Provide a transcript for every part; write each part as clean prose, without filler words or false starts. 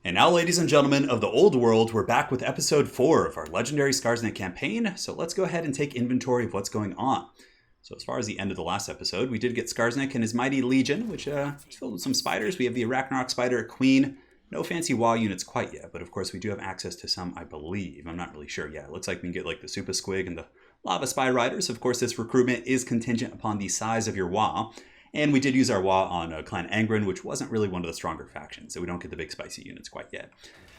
And now, ladies and gentlemen of the old world, we're back with episode 4 of our legendary Skarsnik campaign. So let's go ahead and take inventory of what's going on. So as far as the end of the last episode, we did get Skarsnik and his mighty legion, which is filled with some spiders. We have the Arachnarok spider at Queen. No fancy WoW units quite yet, but of course we do have access to some, I believe. I'm not really sure yet. It looks like we can get like the Super Squig and the Lava Spy Riders. Of course, this recruitment is contingent upon the size of your WoW. And we did use our WoW on Clan Angren, which wasn't really one of the stronger factions, so we don't get the big spicy units quite yet.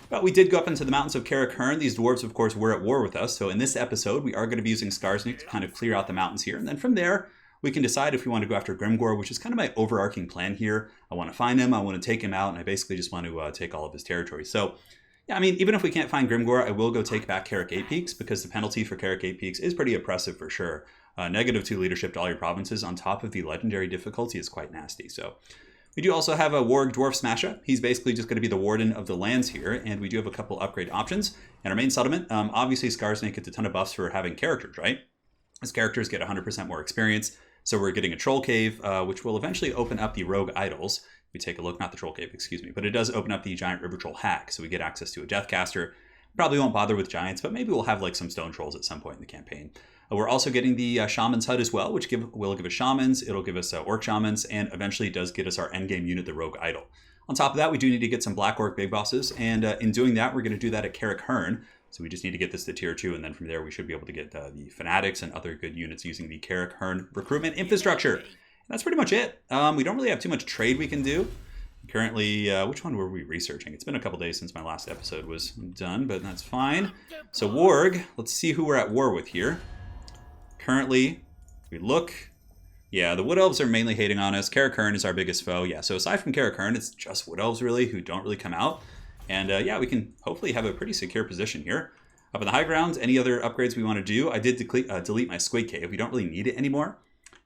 But we did go up into the mountains of Karak. These dwarves, of course, were at war with us, so in this episode, we are going to be using Skarsnik to kind of clear out the mountains here. And then from there, we can decide if we want to go after Grimgor, which is kind of my overarching plan here. I want to find him, I want to take him out, and I basically just want to take all of his territory. So, yeah, I mean, even if we can't find Grimgor, I will go take back Karak 8 Peaks, because the penalty for Karak 8 Peaks is pretty oppressive for sure. -2 leadership to all your provinces on top of the legendary difficulty is quite nasty. So we do also have a Warg Dwarf Smasher. He's basically just going to be the warden of the lands here, and we do have a couple upgrade options. And our main settlement, obviously Skarsnik gets a ton of buffs for having characters, right? His characters get 100% more experience. So we're getting a Troll Cave, which will eventually open up the Rogue Idols. We take a look, not the Troll Cave, excuse me, but it does open up the Giant River Troll Hack, so we get access to a Deathcaster. Probably won't bother with Giants, but maybe we'll have like some Stone Trolls at some point in the campaign. We're also getting the Shaman's Hut as well, which will give us Shamans, it'll give us Orc Shamans, and eventually does get us our endgame unit, the Rogue Idol. On top of that, we do need to get some Black Orc Big Bosses, and in doing that, we're going to do that at Karak. So we just need to get this to tier 2, and then from there we should be able to get the Fanatics and other good units using the Karak recruitment infrastructure. And that's pretty much it. We don't really have too much trade we can do. Currently, which one were we researching? It's been a couple days since my last episode was done, but that's fine. So Warg, let's see who we're at war with here. Currently, we look, yeah, the Wood Elves are mainly hating on us. Karak is our biggest foe. Yeah, so aside from Karak, it's just Wood Elves really who don't really come out. And yeah, we can hopefully have a pretty secure position here. Up in the high ground, any other upgrades we want to do? I did delete my Squig Cave. We don't really need it anymore.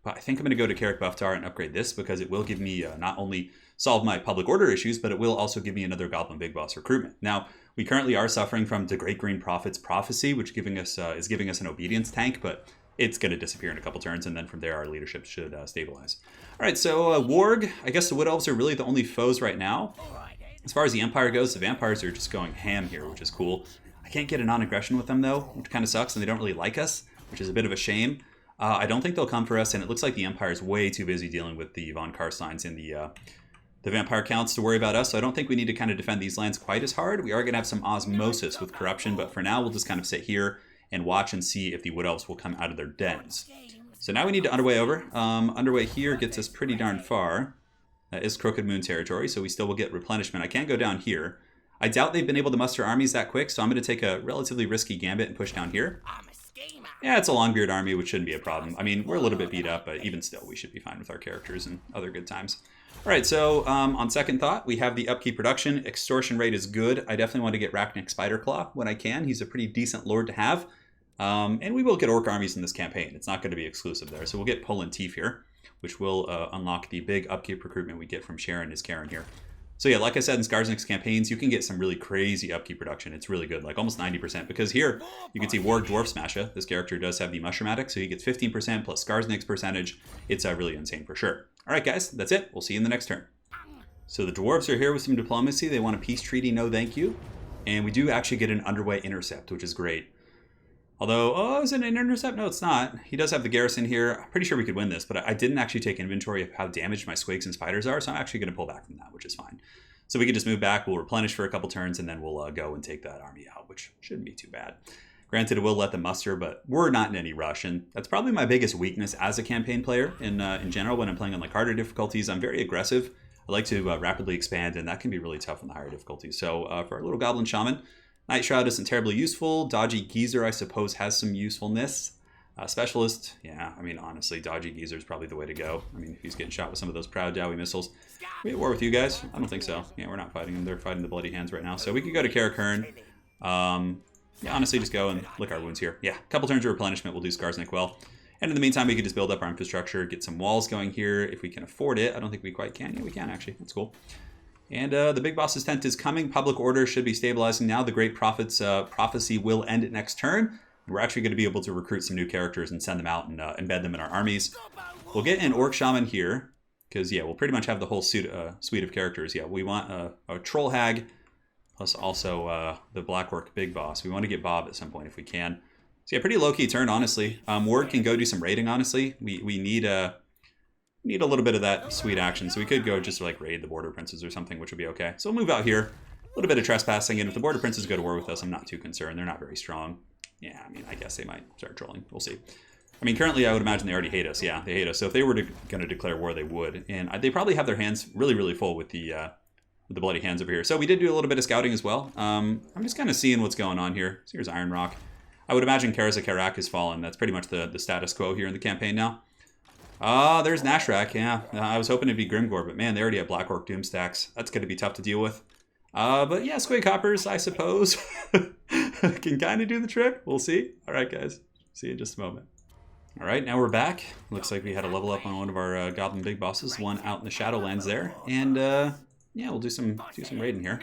But I think I'm going to go to Karak Buftar and upgrade this because it will give me not only solve my public order issues, but it will also give me another Goblin Big Boss recruitment. Now, we currently are suffering from the Great Green Prophet's Prophecy, which is giving us an obedience tank, but it's going to disappear in a couple turns, and then from there our leadership should stabilize. All right, so Warg, I guess the Wood Elves are really the only foes right now. As far as the Empire goes, the Vampires are just going ham here, which is cool. I can't get a non-aggression with them, though, which kind of sucks, and they don't really like us, which is a bit of a shame. I don't think they'll come for us, and it looks like the Empire is way too busy dealing with the Von Karsteins and the Vampire Counts to worry about us, so I don't think we need to kind of defend these lands quite as hard. We are going to have some osmosis with corruption, but for now we'll just kind of sit here and watch and see if the Wood Elves will come out of their dens. So now we need to underway over. Underway here gets us pretty darn far. That is Crooked Moon territory, so we still will get replenishment. I can't go down here. I doubt they've been able to muster armies that quick, so I'm going to take a relatively risky gambit and push down here. Yeah, it's a Longbeard army, which shouldn't be a problem. I mean, we're a little bit beat up, but even still, we should be fine with our characters and other good times. All right, so on second thought, we have the upkeep production. Extortion rate is good. I definitely want to get Rachnik Spiderclaw when I can. He's a pretty decent lord to have. And we will get Orc armies in this campaign. It's not going to be exclusive there. So we'll get Poland Teef here, which will unlock the big upkeep recruitment we get from Sharon is Karen here. So yeah, like I said in Skarsnik's campaigns, you can get some really crazy upkeep production. It's really good, like almost 90%. Because here, you can see Warg Dwarf Smasher. This character does have the Mushromatic, so he gets 15% plus Skarsnik's percentage. It's really insane for sure. All right, guys, that's it. We'll see you in the next turn. So the Dwarves are here with some diplomacy. They want a peace treaty, no thank you. And we do actually get an underway intercept, which is great. Although, oh, is it an intercept? No, it's not. He does have the garrison here. I'm pretty sure we could win this, but I didn't actually take inventory of how damaged my Squigs and Spiders are, so I'm actually going to pull back from that, which is fine. So we can just move back, we'll replenish for a couple turns, and then we'll go and take that army out, which shouldn't be too bad. Granted, it will let them muster, but we're not in any rush, and that's probably my biggest weakness as a campaign player in general when I'm playing on like harder difficulties. I'm very aggressive. I like to rapidly expand, and that can be really tough on the higher difficulties. So for our little Goblin Shaman, Night Shroud isn't terribly useful. Dodgy Geezer, I suppose, has some usefulness. Specialist, yeah, I mean, honestly, Dodgy Geezer is probably the way to go. I mean, if he's getting shot with some of those Proud Dowie missiles. Are we at war with you guys? I don't think so. Yeah, we're not fighting them. They're fighting the Bloody Hands right now. So we could go to Karak. Yeah, honestly, just go and lick our wounds here. Yeah, a couple turns of replenishment will do Skarsnik well. And in the meantime, we could just build up our infrastructure, get some walls going here if we can afford it. I don't think we quite can. Yeah, we can, actually. That's cool. And the Big Boss's tent is coming. Public order should be stabilizing now. The Great Prophet's prophecy will end next turn. We're actually going to be able to recruit some new characters and send them out and embed them in our armies. We'll get an Orc Shaman here, because, yeah, we'll pretty much have the whole suite of characters. Yeah, we want a Troll Hag, plus also the Black Orc Big Boss. We want to get Bob at some point if we can. So yeah, pretty low-key turn, honestly. Ward can go do some raiding, honestly. We need a little bit of that sweet action, so we could go just like raid the Border Princes or something, which would be okay. So we'll move out here. A little bit of trespassing, and if the Border Princes go to war with us, I'm not too concerned. They're not very strong. Yeah, I mean, I guess they might start trolling. We'll see. I mean, currently, I would imagine they already hate us. Yeah, they hate us. So if they were going to declare war, they would. And they probably have their hands really, really full with the Bloody Hands over here. So we did do a little bit of scouting as well. I'm just kind of seeing what's going on here. So here's Iron Rock. I would imagine Karazak Karak has fallen. That's pretty much the status quo here in the campaign now. There's Nashrak. Yeah, I was hoping it'd be Grimgore, but man, they already have Black Orc Doom stacks. That's going to be tough to deal with. But yeah, Squig Hoppers, I suppose, can kind of do the trick. We'll see. All right, guys. See you in just a moment. All right, now we're back. Looks like we had a level up on one of our Goblin Big Bosses, one out in the Shadowlands there. And yeah, we'll do some raiding here.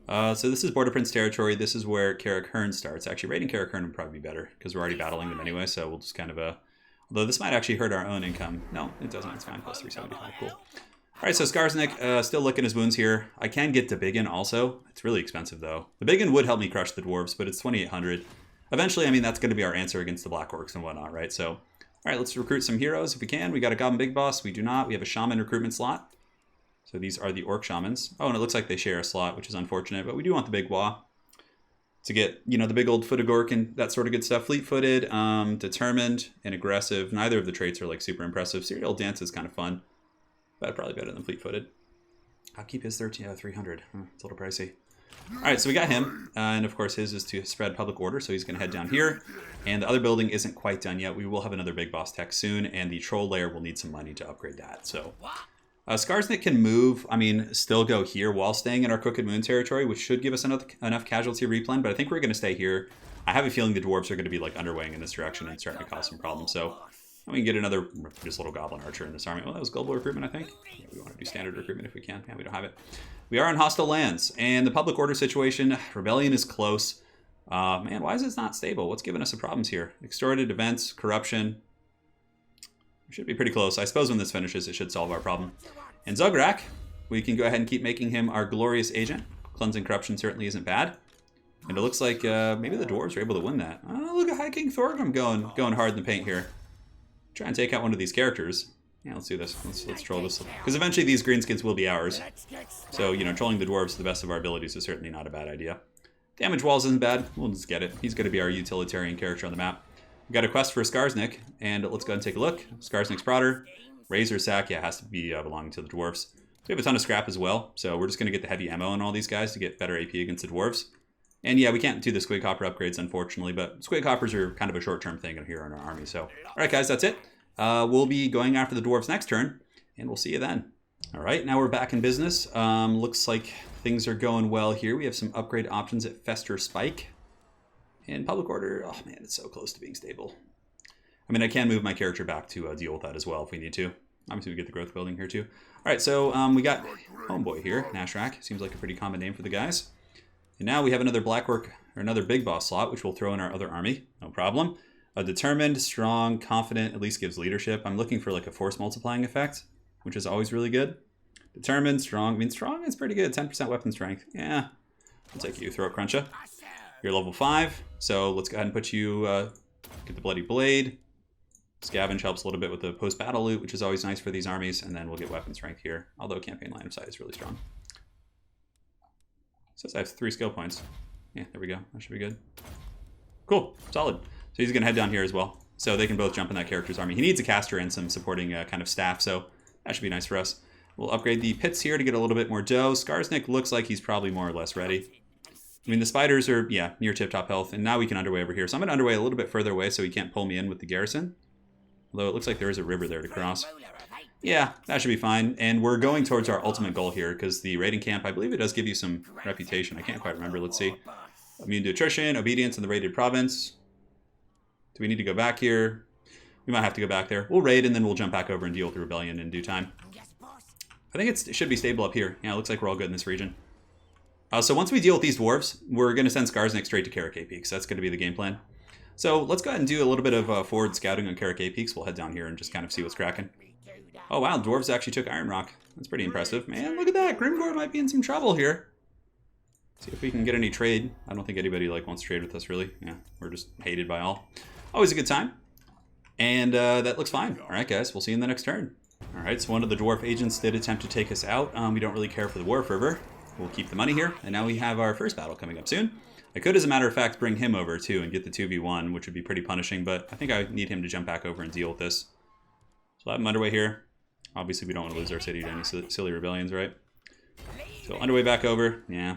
So this is Border Prince territory. This is where Karak Hearn starts. Actually, raiding Karak Hearn would probably be better because we're already battling them anyway. So we'll just kind of although this might actually hurt our own income. No, it doesn't. It's fine. Plus 375. Cool. All right, so Skarsnik still licking his wounds here. I can get the Biggin also. It's really expensive though. The Biggin would help me crush the dwarves, but it's 2,800. Eventually, I mean, that's going to be our answer against the Black Orcs and whatnot, right? So, all right, let's recruit some heroes if we can. We got a Goblin Big Boss. We do not. We have a Shaman recruitment slot. So these are the Orc Shamans. Oh, and it looks like they share a slot, which is unfortunate, but we do want the Big Wah to get, you know, the big old Footed Orc and that sort of good stuff. Fleet-footed, determined, and aggressive. Neither of the traits are, like, super impressive. Serial Dance is kind of fun, but probably better than Fleet-footed. I'll keep his 300. It's a little pricey. All right, so we got him, and of course his is to spread public order, so he's going to head down here. And the other building isn't quite done yet. We will have another big boss tech soon, and the troll lair will need some money to upgrade that. So Skarsnik can move, I mean, still go here while staying in our Crooked Moon territory, which should give us enough casualty replen, but I think we're going to stay here. I have a feeling the dwarves are going to be like underweighing in this direction and starting to cause some problems, so we can get another just little goblin archer in this army. Well, that was global recruitment, I think. Yeah, we want to do standard recruitment if we can. Yeah, we don't have it. We are in hostile lands, and the public order situation, rebellion is close. Man, why is this not stable? What's giving us the problems here? Extorted events, corruption. We should be pretty close. I suppose when this finishes, it should solve our problem. And Zugrak, we can go ahead and keep making him our glorious agent. Cleansing corruption certainly isn't bad. And it looks like maybe the dwarves are able to win that. Oh, look at High King Thorgrim going hard in the paint here. Try and take out one of these characters. Yeah, let's do this. Let's troll this. Because eventually these greenskins will be ours. So, you know, trolling the dwarves to the best of our abilities is certainly not a bad idea. Damage walls isn't bad. We'll just get it. He's going to be our utilitarian character on the map. We've got a quest for Skarsnik, and let's go ahead and take a look. Skarsnik's Prodder. Razor Sack, yeah, has to be belonging to the dwarves. We have a ton of scrap as well, so we're just going to get the heavy ammo on all these guys to get better AP against the dwarves. And yeah, we can't do the Squig Hopper upgrades, unfortunately, but Squig Hoppers are kind of a short-term thing here in our army. So, all right, guys, that's it. We'll be going after the dwarves next turn, and we'll see you then. All right, now we're back in business. Looks like things are going well here. We have some upgrade options at Fester Spike. And public order, oh man, it's so close to being stable. I mean, I can move my character back to deal with that as well if we need to. Obviously, we get the growth building here too. All right, so we got Homeboy here, Nashrak. Seems like a pretty common name for the guys. And now we have another Black Orc, or another Big Boss slot, which we'll throw in our other army. No problem. Determined, strong, confident, at least gives leadership. I'm looking for like a force multiplying effect, which is always really good. Determined, strong. I mean, strong is pretty good. 10% weapon strength. Yeah, I'll take you, Throat Cruncher. You're level 5, so let's go ahead and put you, get the Bloody Blade. Scavenge helps a little bit with the post-battle loot, which is always nice for these armies, and then we'll get weapon strength here, although campaign line of sight is really strong. Says I have 3 skill points. Yeah, there we go. That should be good. Cool, solid. So he's going to head down here as well, so they can both jump in that character's army. He needs a caster and some supporting kind of staff, so that should be nice for us. We'll upgrade the pits here to get a little bit more dough. Skarsnik looks like he's probably more or less ready. I mean, the spiders are, yeah, near tip-top health, and now we can underway over here. So I'm going to underway a little bit further away so he can't pull me in with the garrison. Although it looks like there is a river there to cross. Yeah, that should be fine. And we're going towards our ultimate goal here, because the raiding camp, I believe it does give you some reputation. I can't quite remember. Let's see. Immune to attrition, obedience in the raided province. Do we need to go back here? We might have to go back there. We'll raid, and then we'll jump back over and deal with the rebellion in due time. I think it should be stable up here. Yeah, it looks like we're all good in this region. So once we deal with these dwarves, we're going to send Skarsnik straight to Karak Peaks. That's going to be the game plan. So let's go ahead and do a little bit of forward scouting on Karak Peaks. We'll head down here and just kind of see what's cracking. Oh wow, dwarves actually took Iron Rock. That's pretty impressive. Man, look at that. Grimgore might be in some trouble here. See if we can get any trade. I don't think anybody like wants to trade with us really. Yeah, we're just hated by all. Always a good time. And that looks fine. All right, guys, we'll see you in the next turn. All right, so one of the dwarf agents did attempt to take us out. We don't really care for the war fervor. We'll keep the money here. And now we have our first battle coming up soon. I could, as a matter of fact, bring him over too and get the 2v1, which would be pretty punishing, but I think I need him to jump back over and deal with this. So I have him underway here. Obviously, we don't want to lose our city to any silly rebellions, right? So underway back over. Yeah.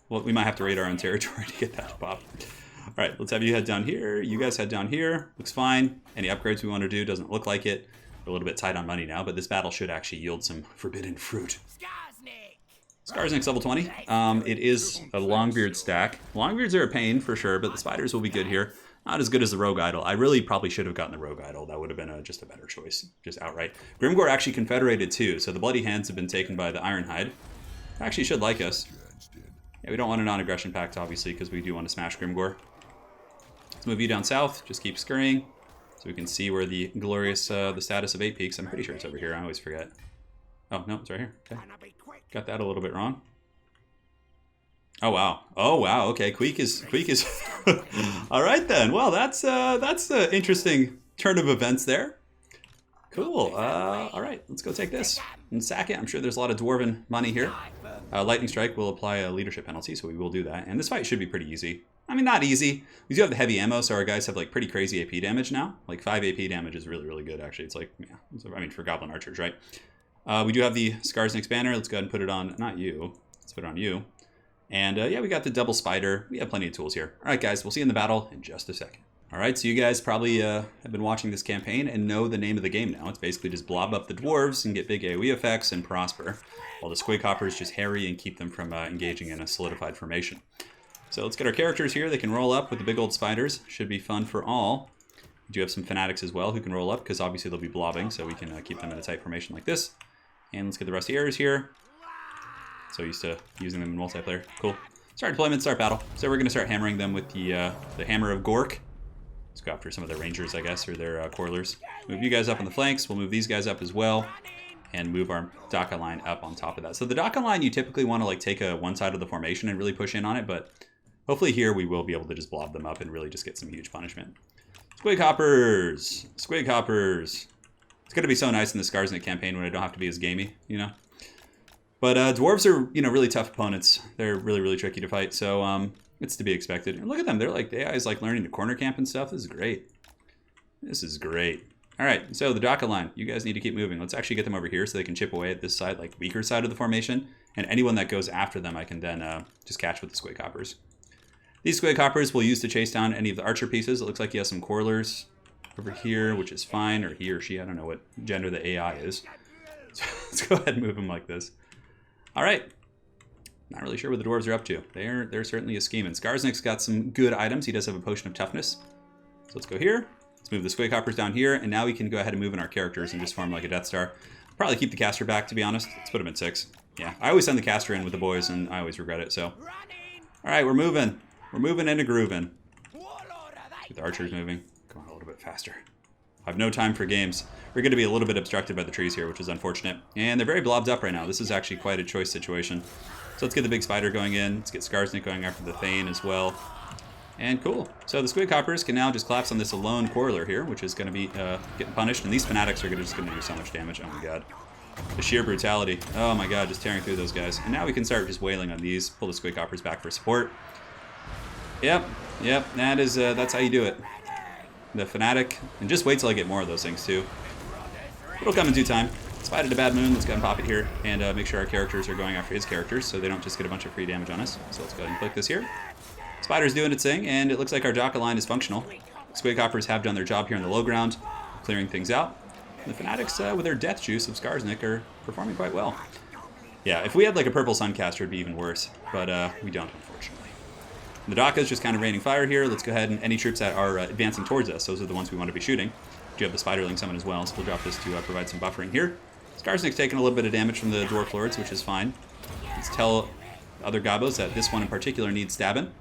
Well, we might have to raid our own territory to get that to pop. All right, let's have you head down here. You guys head down here. Looks fine. Any upgrades we want to do? Doesn't look like it. We're a little bit tight on money now, but this battle should actually yield some forbidden fruit. Skarsnik's level 20. It is a Longbeard stack. Longbeards are a pain for sure, but the spiders will be good here. Not as good as the Rogue Idol. I really probably should have gotten the Rogue Idol. That would have been just a better choice, just outright. Grimgore actually confederated too, so the Bloody Hands have been taken by the Ironhide. Actually should like us. Yeah, we don't want a non-aggression pact, obviously, because we do want to smash Grimgore. Let's move you down south. Just keep scurrying so we can see where the glorious, the status of 8 Peaks. I'm pretty sure it's over here. I always forget. Oh, no, it's right here. Okay. Got that a little bit wrong. Oh, wow. Oh, wow. Okay, Queek is... All right, then. Well, that's an interesting turn of events there. Cool. All right, let's go take this and sack it. I'm sure there's a lot of dwarven money here. Lightning Strike will apply a leadership penalty, so we will do that. And this fight should be pretty easy. I mean, not easy. We do have the heavy ammo, so our guys have like pretty crazy AP damage now. Like 5 AP damage is really, really good, actually. It's like, yeah, I mean, for Goblin Archers, right? We do have the Skarsnik's banner. Let's go ahead and put it on, not you. Let's put it on you. And yeah, we got the double spider. We have plenty of tools here. All right, guys, we'll see you in the battle in just a second. All right, so you guys probably have been watching this campaign and know the name of the game now. It's basically just blob up the dwarves and get big AoE effects and prosper, while the Squig Hoppers just harry and keep them from engaging in a solidified formation. So let's get our characters here. They can roll up with the big old spiders. Should be fun for all. We do have some fanatics as well who can roll up, because obviously they'll be blobbing, so we can keep them in a tight formation like this. And let's get the Rusty Arrows here. So used to using them in multiplayer. Cool. Start deployment, start battle. So we're going to start hammering them with the Hammer of Gork. Let's go after some of their rangers, I guess, or their coilers. Move you guys up on the flanks. We'll move these guys up as well, and move our Daka line up on top of that. So the Daka line, you typically want to like take one side of the formation and really push in on it, but hopefully here we will be able to just blob them up and really just get some huge punishment. Squig Hoppers! Squig Hoppers! It's going to be so nice in the Skarsnik campaign when I don't have to be as gamey, you know? But dwarves are, you know, really tough opponents. They're really, really tricky to fight, so it's to be expected. And look at them. They're like, the AI is like learning to corner camp and stuff. This is great. This is great. All right, so the Daka line. You guys need to keep moving. Let's actually get them over here so they can chip away at this side, like weaker side of the formation. And anyone that goes after them, I can then just catch with the Squig Hoppers. These Squig Hoppers we'll use to chase down any of the archer pieces. It looks like he has some coilers over here, which is fine, or he or she. I don't know what gender the AI is. So let's go ahead and move them like this. All right. Not really sure what the dwarves are up to. They're certainly a scheme. And Skarsnik's got some good items. He does have a potion of toughness. So let's go here. Let's move the Squig Hoppers down here. And now we can go ahead and move in our characters and just form like a Death Star. Probably keep the caster back, to be honest. Let's put him at 6. Yeah, I always send the caster in with the boys, and I always regret it, so. All right, we're moving. We're moving and grooving. Get the archers moving. Come on, a little bit faster. I have no time for games. We're going to be a little bit obstructed by the trees here, which is unfortunate. And they're very blobbed up right now. This is actually quite a choice situation. So let's get the big spider going in. Let's get Skarsnik going after the Thane as well. And cool. So the Squig Hoppers can now just collapse on this alone Quarreler here, which is going to be getting punished. And these Fanatics are just going to do so much damage. Oh my god. The sheer brutality. Oh my god, just tearing through those guys. And now we can start just wailing on these. Pull the Squig Hoppers back for support. Yep. That's how you do it. The Fanatic. And just wait till I get more of those things too. It'll come in due time. Spider to Bad Moon, let's go ahead and pop it here, and make sure our characters are going after his characters so they don't just get a bunch of free damage on us. So let's go ahead and click this here. Spider's doing its thing, and it looks like our Daka line is functional. Squig Hoppers have done their job here in the low ground, clearing things out. And the Fanatics, with their Death Juice of Skarsnik, are performing quite well. Yeah, if we had like a purple Suncaster, it'd be even worse, but we don't, unfortunately. And the Daka is just kind of raining fire here. Let's go ahead and any troops that are advancing towards us, those are the ones we want to be shooting. We do have the Spiderling summon as well, so we'll drop this to provide some buffering here. Skarsnik's taking a little bit of damage from the Dwarf Lords, which is fine. Let's tell other Gabos that this one in particular needs stabbing.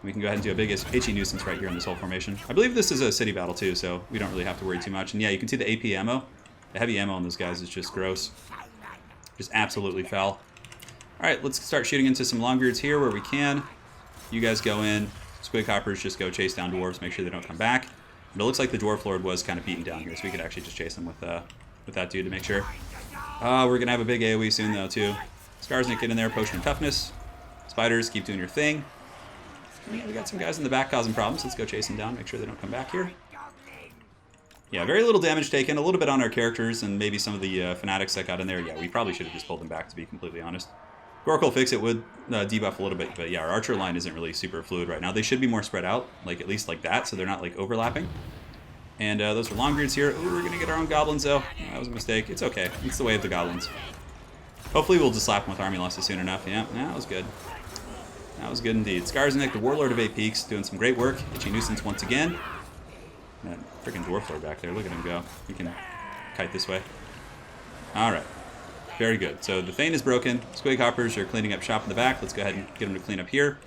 We can go ahead and do a big itchy nuisance right here in this whole formation. I believe this is a city battle too, so we don't really have to worry too much. And yeah, you can see the AP ammo. The heavy ammo on those guys is just gross. Just absolutely foul. All right, let's start shooting into some Longbeards here where we can. You guys go in. Squig Hoppers just go chase down dwarves, make sure they don't come back. But it looks like the Dwarf Lord was kind of beaten down here, so we could actually just chase him with that dude to make sure. We're going to have a big AoE soon, though, too. Skarsnik, get in there, potion of toughness. Spiders, keep doing your thing. Yeah, we got some guys in the back causing problems. Let's go chase them down, make sure they don't come back here. Yeah, very little damage taken, a little bit on our characters, and maybe some of the fanatics that got in there. Yeah, we probably should have just pulled them back, to be completely honest. Gorkle fix it would debuff a little bit, but yeah, our archer line isn't really super fluid right now. They should be more spread out, like at least like that, so they're not like overlapping. And those are Longbeards here. Ooh, we're gonna get our own goblins though. That was a mistake. It's okay. It's the way of the goblins. Hopefully we'll just slap them with army losses soon enough. Yeah, that was good. That was good indeed. Skarsnik, the Warlord of 8 Peaks, doing some great work. Itchy Nuisance once again. That freaking Dwarf Lord back there. Look at him go. He can kite this way. Alright. Very good. So the Thane is broken. Squig Hoppers are cleaning up shop in the back. Let's go ahead and get them to clean up here.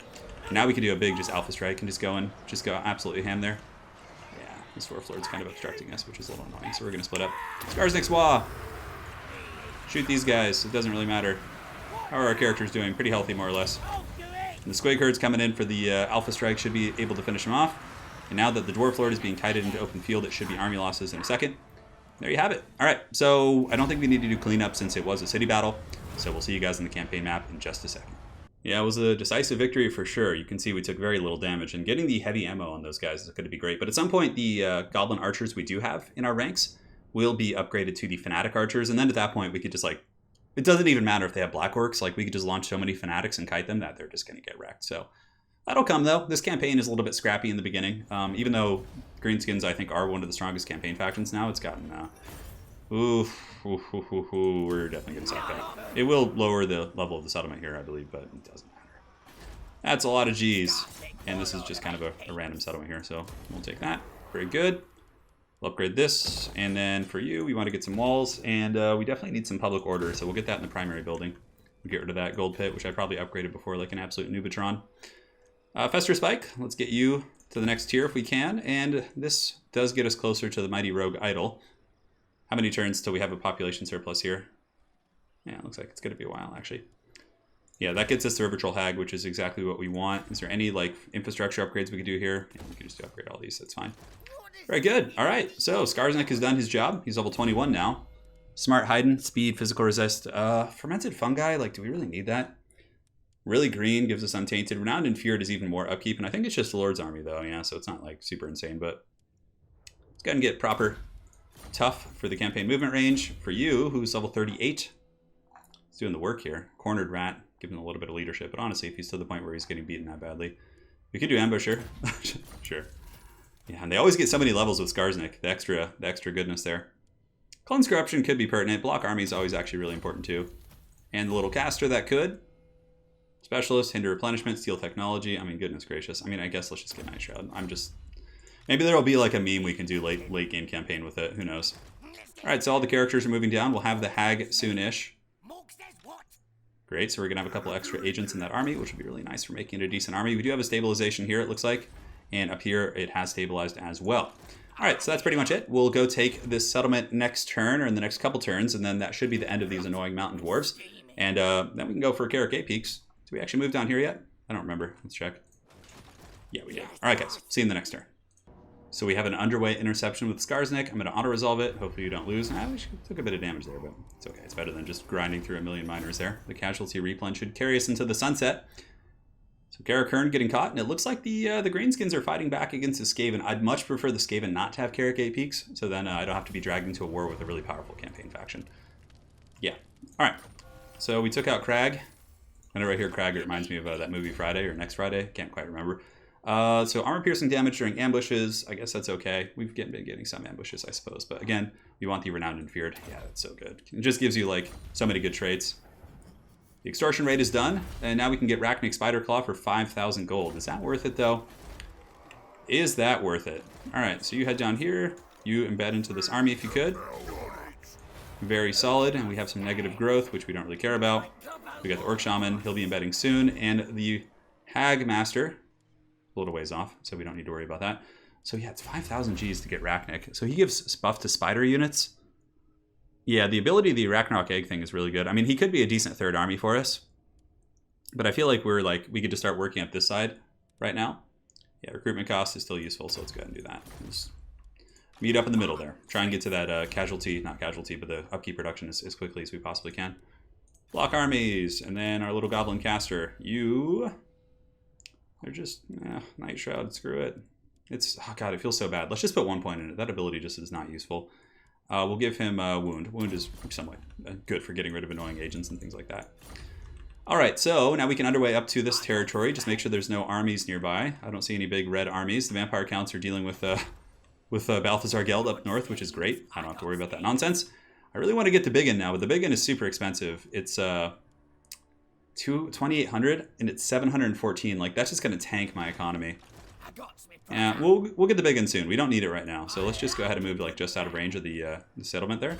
Now we can do a big just alpha strike and just go absolutely ham there. Yeah, this Dwarf Lord's kind of obstructing us, which is a little annoying. So we're going to split up. Skarsnik's Wah! Shoot these guys. It doesn't really matter. How are our characters doing? Pretty healthy, more or less. And the Squig Herd's coming in for the alpha strike. Should be able to finish him off. And now that the Dwarf Lord is being kited into open field, it should be army losses in a second. There you have it. All right, so I don't think we need to do cleanup since it was a city battle. So we'll see you guys on the campaign map in just a second. Yeah, it was a decisive victory for sure. You can see we took very little damage, and getting the heavy ammo on those guys is going to be great. But at some point, the Goblin Archers we do have in our ranks will be upgraded to the Fanatic Archers, and then at that point we could just like, it doesn't even matter if they have Black Orcs, like we could just launch so many Fanatics and kite them that they're just going to get wrecked. So that'll come though. This campaign is a little bit scrappy in the beginning. Even though Greenskins I think are one of the strongest campaign factions now, it's gotten... we're definitely going to suck that. It will lower the level of the settlement here, I believe, but it doesn't matter. That's a lot of G's, and this is just kind of a random settlement here, so we'll take that. Very good. We'll upgrade this, and then for you, we want to get some walls, and we definitely need some public order, so we'll get that in the primary building. We'll get rid of that gold pit, which I probably upgraded before like an absolute Nubatron. Fester Spike, let's get you to the next tier if we can, and this does get us closer to the Mighty Rogue Idol. How many turns till we have a population surplus here? Yeah, it looks like it's going to be a while, actually. Yeah, that gets us the River Troll Hag, which is exactly what we want. Is there any, like, infrastructure upgrades we could do here? Yeah, we could just upgrade all these, that's fine. Very good. All right, so Skarsnik has done his job. He's level 21 now. Smart Hidden, speed, physical resist. Fermented Fungi, like, do we really need that? Really green, gives us Untainted. Renowned and Feared is even more upkeep, and I think it's just the Lord's Army, though, yeah, so it's not, like, super insane, but let's go ahead and get proper tough for the campaign movement range. For you, who's level 38, he's doing the work here. Cornered Rat, giving him a little bit of leadership, but honestly, if he's to the point where he's getting beaten that badly, we could do Ambusher. Sure. Yeah, and they always get so many levels with Skarsnik, the extra goodness there. Cleanse Corruption could be pertinent. Block Army is always actually really important too. And the little caster that could. Specialist, Hinder Replenishment, Steal Technology. I mean, goodness gracious. I mean, I guess let's just get Night Shroud. Maybe there'll be like a meme we can do late game campaign with it. Who knows? All right, so all the characters are moving down. We'll have the Hag soon-ish. Great, so we're going to have a couple extra agents in that army, which would be really nice for making it a decent army. We do have a stabilization here, it looks like. And up here, it has stabilized as well. All right, so that's pretty much it. We'll go take this settlement next turn, or in the next couple turns, and then that should be the end of these annoying mountain dwarves. And then we can go for Carrick 8 Peaks. Did we actually move down here yet? I don't remember. Let's check. Yeah, we did. All right, guys. See you in the next turn. So we have an underway interception with Skarsnik. I'm going to auto-resolve it. Hopefully you don't lose. We took a bit of damage there, but it's okay. It's better than just grinding through a million miners there. The casualty replen should carry us into the sunset. So Carrick Hearn getting caught, and it looks like the Greenskins are fighting back against the Skaven. I'd much prefer the Skaven not to have Carrick 8 Peaks, so then I don't have to be dragged into a war with a really powerful campaign faction. Yeah. All right. So we took out Crag. I know right here Crag, it reminds me of that movie Friday or Next Friday. Can't quite remember. So armor piercing damage during ambushes. I guess that's okay. We've been getting some ambushes, I suppose. But again, we want the Renowned and Feared. Yeah, that's so good. It just gives you like so many good traits. The extortion raid is done, and now we can get Rachnic Spiderclaw for 5,000 gold. Is that worth it, though? Is that worth it? All right, so you head down here. You embed into this army if you could. Very solid, and we have some negative growth, which we don't really care about. We got the Orc Shaman. He'll be embedding soon, and the Hag Master, a little ways off, so we don't need to worry about that. So yeah, it's 5,000 Gs to get Rachnic. So he gives buff to spider units. Yeah, the ability of the Ragnarok Egg thing is really good. I mean, he could be a decent third army for us. But I feel like we could just start working up this side right now. Yeah, recruitment cost is still useful, so let's go ahead and do that. Just meet up in the middle there. Try and get to that not casualty, but the upkeep production as quickly as we possibly can. Block armies, and then our little goblin caster. They're just, Night Shroud, screw it. Oh god, it feels so bad. Let's just put 1 point in it. That ability just is not useful. We'll give him Wound. Wound is somewhat good for getting rid of annoying agents and things like that. Alright, so now we can underway up to this territory. Just make sure there's no armies nearby. I don't see any big red armies. The vampire counts are dealing with Balthazar Geld up north, which is great. I don't have to worry about that nonsense. I really want to get the Big Inn now, but the Big Inn is super expensive. It's 2,800 and it's 714. Like, that's just going to tank my economy. Yeah, we'll get the Big Inn soon. We don't need it right now, so let's just go ahead and move like just out of range of the settlement there.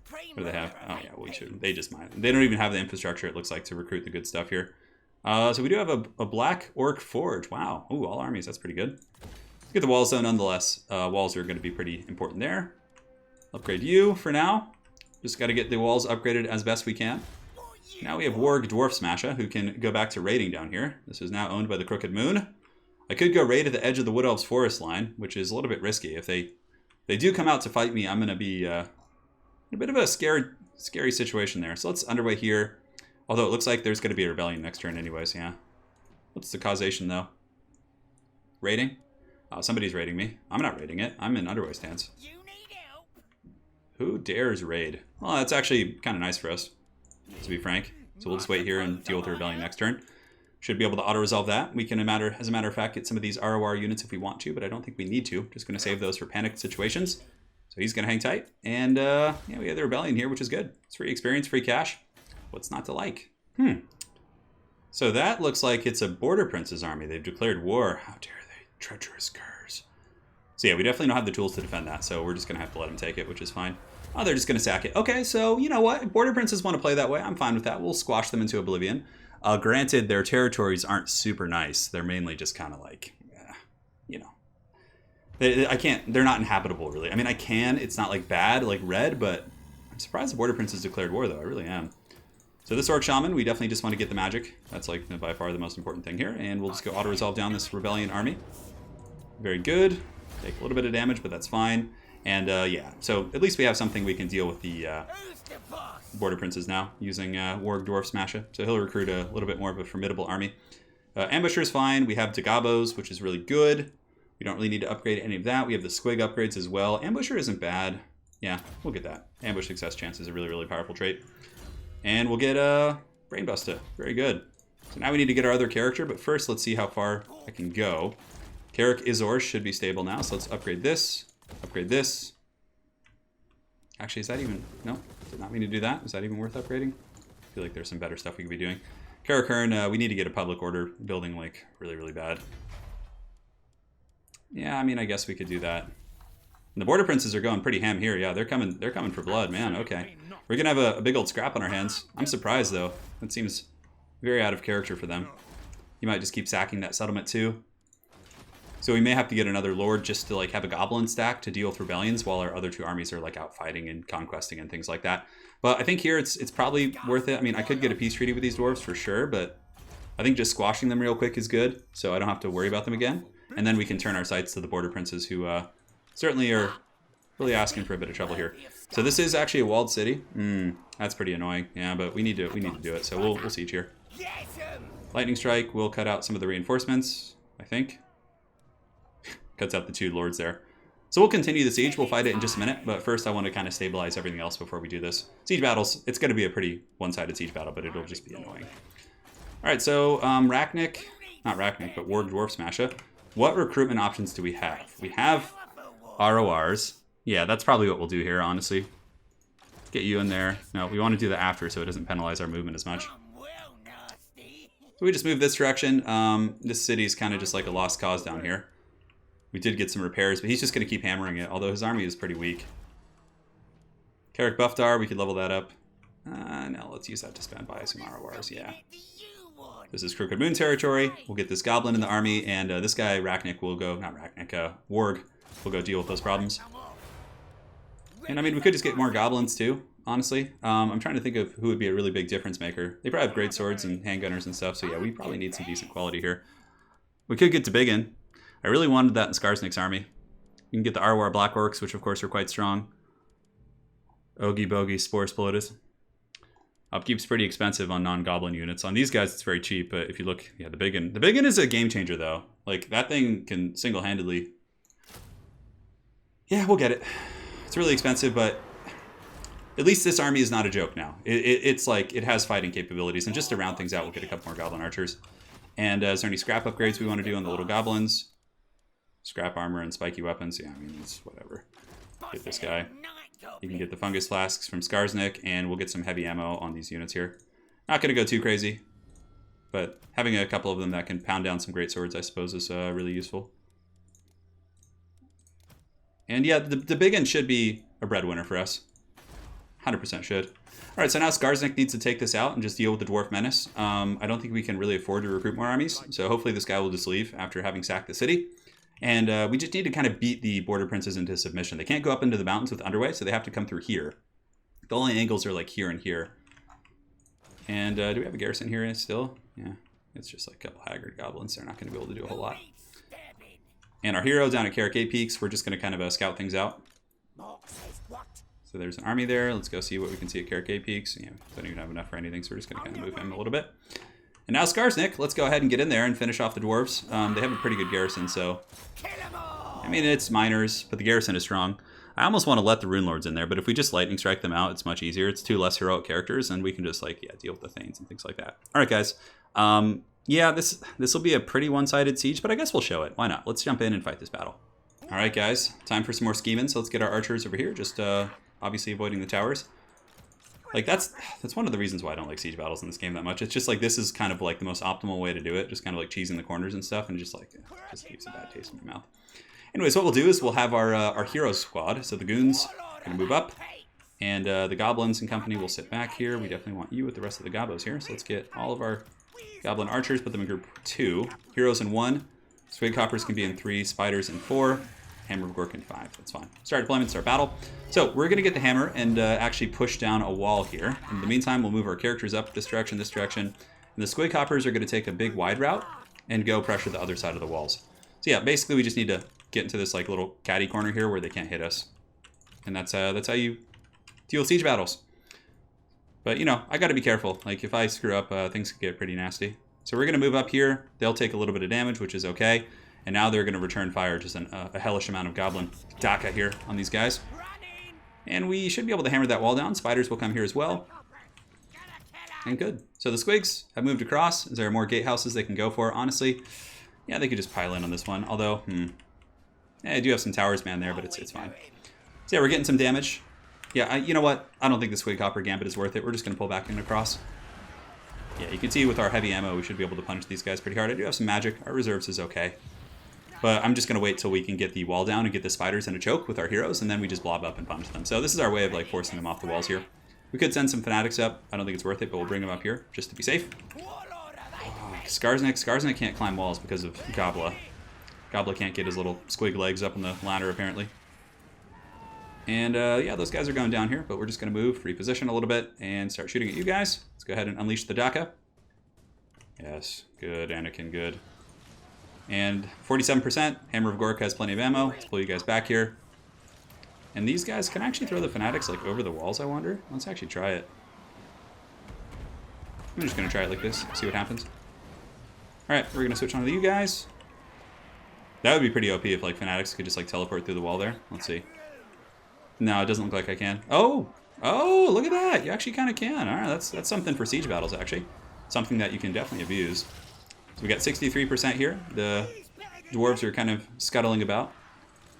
What do they have? Oh yeah, we should. They just mine. They don't even have the infrastructure, it looks like, to recruit the good stuff here. So we do have a Black Orc Forge. Wow. Ooh, all armies. That's pretty good. Let's get the walls though, nonetheless. Walls are going to be pretty important there. Upgrade you for now. Just got to get the walls upgraded as best we can. Now we have Warg Dwarf Smasher, who can go back to raiding down here. This is now owned by the Crooked Moon. I could go raid at the edge of the Wood Elves forest line, which is a little bit risky. If they do come out to fight me, I'm going to be in a bit of a scary situation there. So let's underway here. Although it looks like there's going to be a rebellion next turn anyways, yeah. What's the causation, though? Raiding? Oh, somebody's raiding me. I'm not raiding it. I'm in underway stance. You need help. Who dares raid? Well, that's actually kind of nice for us, to be frank. So we'll just wait here and deal with the rebellion next turn. Should be able to auto-resolve that. We can, as a matter of fact, get some of these ROR units if we want to, but I don't think we need to. Just going to save those for panicked situations. So he's going to hang tight. And yeah, we have the rebellion here, which is good. It's free experience, free cash. What's not to like? So that looks like it's a Border Prince's army. They've declared war. How dare they? Treacherous curs. So yeah, we definitely don't have the tools to defend that, so we're just going to have to let them take it, which is fine. Oh, they're just going to sack it. Okay, so you know what? If Border Princes want to play that way, I'm fine with that. We'll squash them into oblivion. Granted, their territories aren't super nice. They're mainly just kind of like, you know. They're not inhabitable, really. I mean, I can. It's not like bad, like red, but I'm surprised the Border Prince has declared war, though. I really am. So this Orc Shaman, we definitely just want to get the magic. That's like by far the most important thing here. And we'll just go auto-resolve down this rebellion army. Very good. Take a little bit of damage, but that's fine. And yeah, so at least we have something we can deal with the Border Princes now, using Warg Dwarf Smasher. So he'll recruit a little bit more of a formidable army. Ambusher's fine. We have Dagabos, which is really good. We don't really need to upgrade any of that. We have the Squig upgrades as well. Ambusher isn't bad. Yeah, we'll get that. Ambush success chance is a really, really powerful trait. And we'll get Brainbuster. Very good. So now we need to get our other character, but first let's see how far I can go. Carrick Izor should be stable now, so let's upgrade this. Upgrade this. Actually, is that even... No, did not mean to do that. Is that even worth upgrading? I feel like there's some better stuff we could be doing. Karakern, we need to get a public order building, like, really, really bad. Yeah, I mean, I guess we could do that. And the Border Princes are going pretty ham here. Yeah, they're coming for blood, man. Okay. We're going to have a big old scrap on our hands. I'm surprised, though. That seems very out of character for them. You might just keep sacking that settlement, too. So we may have to get another lord just to like have a goblin stack to deal with rebellions while our other two armies are like out fighting and conquesting and things like that. But I think here it's probably worth it. I mean, I could get a peace treaty with these dwarves for sure, but I think just squashing them real quick is good, so I don't have to worry about them again. And then we can turn our sights to the Border Princes, who certainly are really asking for a bit of trouble here. So this is actually a walled city. That's pretty annoying. Yeah, but we need to do it. So we'll siege here. Lightning Strike will cut out some of the reinforcements, I think. Cuts out the two lords there. So we'll continue the siege. We'll fight it in just a minute, but first I want to kind of stabilize everything else before we do this. Siege battles, it's going to be a pretty one-sided siege battle, but it'll just be annoying. Alright, so Rachnik, not Rachnik, but Warg Dwarf Smasher. What recruitment options do we have? We have RORs. Yeah, that's probably what we'll do here, honestly. Get you in there. No, we want to do that after so it doesn't penalize our movement as much. So we just move this direction. This city is kind of just like a lost cause down here. We did get some repairs, but he's just going to keep hammering it, although his army is pretty weak. Carrick Buffdar, we could level that up. No, let's use that to spend by some RORs, yeah. This is Crooked Moon territory. We'll get this goblin in the army, and this guy, Rachnik, will go... Not Rachnik, Warg will go deal with those problems. And I mean, we could just get more goblins, too. honestly. I'm trying to think of who would be a really big difference maker. They probably have great swords and handgunners and stuff, so yeah, we probably need some decent quality here. We could get to Biggin. I really wanted that in Skarsnik's army. You can get the Arwar Black Orcs, which of course are quite strong. Ogie Bogie Spore Splotus. Upkeep's pretty expensive on non-goblin units. On these guys, it's very cheap, but if you look, yeah, the Biggin. The Biggin is a game changer, though. Like, that thing can single-handedly... Yeah, we'll get it. It's really expensive, but at least this army is not a joke now. It's like, it has fighting capabilities, and just to round things out, we'll get a couple more Goblin Archers. And is there any scrap upgrades we want to do on the little Goblins? Scrap armor and spiky weapons. Yeah, I mean, it's whatever. Get this guy. You can get the fungus flasks from Skarsnik, and we'll get some heavy ammo on these units here. Not going to go too crazy, but having a couple of them that can pound down some great swords, I suppose, is really useful. And yeah, the Biggin should be a breadwinner for us. 100% should. Alright, so now Skarsnik needs to take this out and just deal with the Dwarf Menace. I don't think we can really afford to recruit more armies, so hopefully this guy will just leave after having sacked the city. And we just need to kind of beat the Border Princes into submission. They can't go up into the mountains with Underway, so they have to come through here. The only angles are like here and here. And do we have a garrison here still? Yeah, it's just like a couple haggard goblins. They're not going to be able to do a whole lot. And our hero down at Caracay Peaks, we're just going to kind of scout things out. So there's an army there. Let's go see what we can see at Caracay Peaks. Yeah, don't even have enough for anything, so we're just going to kind of move him a little bit. And now Skarsnik, let's go ahead and get in there and finish off the dwarves. They have a pretty good garrison, so... I mean, it's minors, but the garrison is strong. I almost want to let the Rune Lords in there, but if we just lightning strike them out, it's much easier. It's 2 less heroic characters, and we can just, like, yeah, deal with the Thanes and things like that. Alright, guys. Yeah, this will be a pretty one-sided siege, but I guess we'll show it. Why not? Let's jump in and fight this battle. Alright, guys. Time for some more scheming, so let's get our archers over here. Just, obviously avoiding the towers. Like, that's one of the reasons why I don't like siege battles in this game that much. It's just like, this is kind of like the most optimal way to do it. Just kind of like cheesing the corners and stuff, and just like, just leaves a bad taste in your mouth. Anyways, what we'll do is we'll have our hero squad. So the goons are going to move up, and the goblins and company will sit back here. We definitely want you with the rest of the gobos here. So let's get all of our goblin archers, put them in group 2. Heroes in 1. Swig hoppers can be in 3. Spiders in 4. Hammer of Gork in 5. That's fine. Start deployment, start battle. So we're going to get the hammer and actually push down a wall here. In the meantime, we'll move our characters up this direction, and the squig hoppers are going to take a big wide route and go pressure the other side of the walls. So yeah, basically we just need to get into this like little catty corner here where they can't hit us. And that's how you deal with siege battles. But, you know, I got to be careful. Like, if I screw up, things could get pretty nasty. So we're going to move up here. They'll take a little bit of damage, which is okay. And now they're going to return fire, just a hellish amount of goblin Daka here on these guys. And we should be able to hammer that wall down. Spiders will come here as well. And good. So the squigs have moved across. There are more gatehouses they can go for. Honestly, yeah, they could just pile in on this one. Although, yeah, I do have some towers man there, but it's fine. So yeah, we're getting some damage. Yeah, you know what? I don't think the squig hopper gambit is worth it. We're just going to pull back in across. Yeah, you can see with our heavy ammo, we should be able to punish these guys pretty hard. I do have some magic. Our reserves is okay. But I'm just going to wait till we can get the wall down and get the spiders in a choke with our heroes, and then we just blob up and punish them. So this is our way of like forcing them off the walls here. We could send some fanatics up. I don't think it's worth it, but we'll bring them up here just to be safe. Oh, Skarsnik can't climb walls because of Gobla. Gobla can't get his little squig legs up on the ladder, apparently. And yeah, those guys are going down here, but we're just going to move, reposition a little bit, and start shooting at you guys. Let's go ahead and unleash the Daka. Yes, good, Anakin, good. And 47%, Hammer of Gork has plenty of ammo. Let's pull you guys back here. And these guys can actually throw the fanatics like over the walls, I wonder. Let's actually try it. I'm just going to try it like this, see what happens. Alright, we're going to switch on to you guys. That would be pretty OP if like fanatics could just like teleport through the wall there. Let's see. No, it doesn't look like I can. Oh! Oh, look at that! You actually kind of can. Alright, that's something for siege battles, actually. Something that you can definitely abuse. So we got 63% here. The dwarves are kind of scuttling about.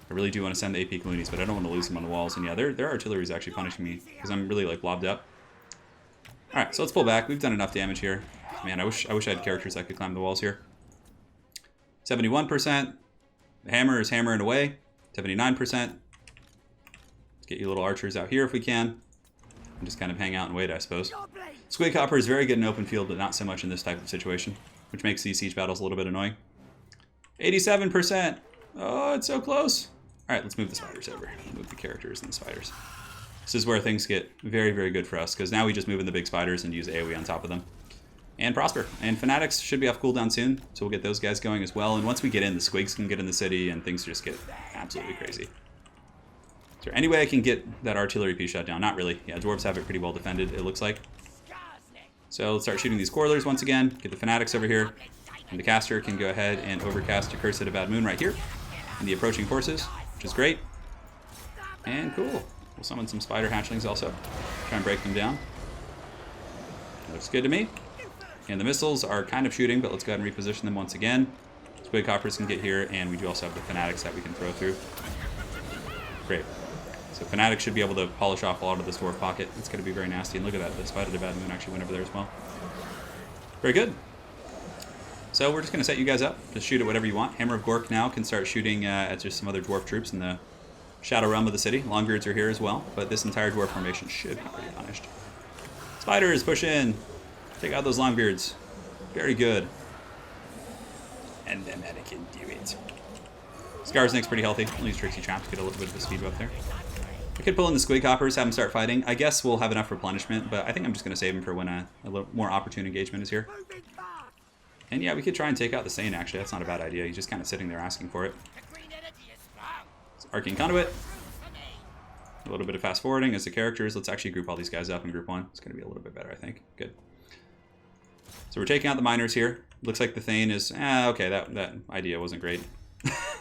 I really do want to send the AP Cloonies, but I don't want to lose them on the walls. And yeah, their artillery is actually punishing me because I'm really like blobbed up. Alright, so let's pull back. We've done enough damage here. Man, I wish I had characters that could climb the walls here. 71%. The hammer is hammering away. 79%. Let's get you little archers out here if we can. And just kind of hang out and wait, I suppose. Squig Hopper is very good in open field, but not so much in this type of situation, which makes these siege battles a little bit annoying. 87%! Oh, it's so close! Alright, let's move the spiders over. Move the characters and the spiders. This is where things get very, very good for us, because now we just move in the big spiders and use AoE on top of them. And Prosper. And Fanatics should be off cooldown soon, so we'll get those guys going as well. And once we get in, the Squigs can get in the city, and things just get absolutely crazy. Is there any way I can get that artillery piece shut down? Not really. Yeah, Dwarves have it pretty well defended, it looks like. So let's start shooting these Quarlers once again. Get the Fanatics over here. And the caster can go ahead and overcast a Curse at a Bad Moon right here. And the approaching forces, which is great. And cool. We'll summon some spider hatchlings also. Try and break them down. Looks good to me. And the missiles are kind of shooting, but let's go ahead and reposition them once again. Squig Hoppers can get here, and we do also have the Fanatics that we can throw through. Great. So Fanatics should be able to polish off a lot of this dwarf pocket. It's going to be very nasty. And look at that, the Spider to Bad Moon actually went over there as well. Very good. So we're just going to set you guys up. Just shoot at whatever you want. Hammer of Gork now can start shooting at just some other dwarf troops in the Shadow Realm of the city. Longbeards are here as well, but this entire dwarf formation should be pretty punished. Spiders, push in. Take out those Longbeards. Very good. And then that can do it. Skarsnik's pretty healthy. I'll use Trixie Trap to get a little bit of a speed buff there. I could pull in the Squig Hoppers, have them start fighting. I guess we'll have enough replenishment, but I think I'm just going to save them for when a little more opportune engagement is here. And yeah, we could try and take out the Sane, actually. That's not a bad idea. He's just kind of sitting there asking for it. Arcane Conduit. A little bit of fast forwarding as the characters. Let's actually group all these guys up in group 1. It's going to be a little bit better, I think. Good. So we're taking out the miners here. Looks like the Thane is... okay, that idea wasn't great.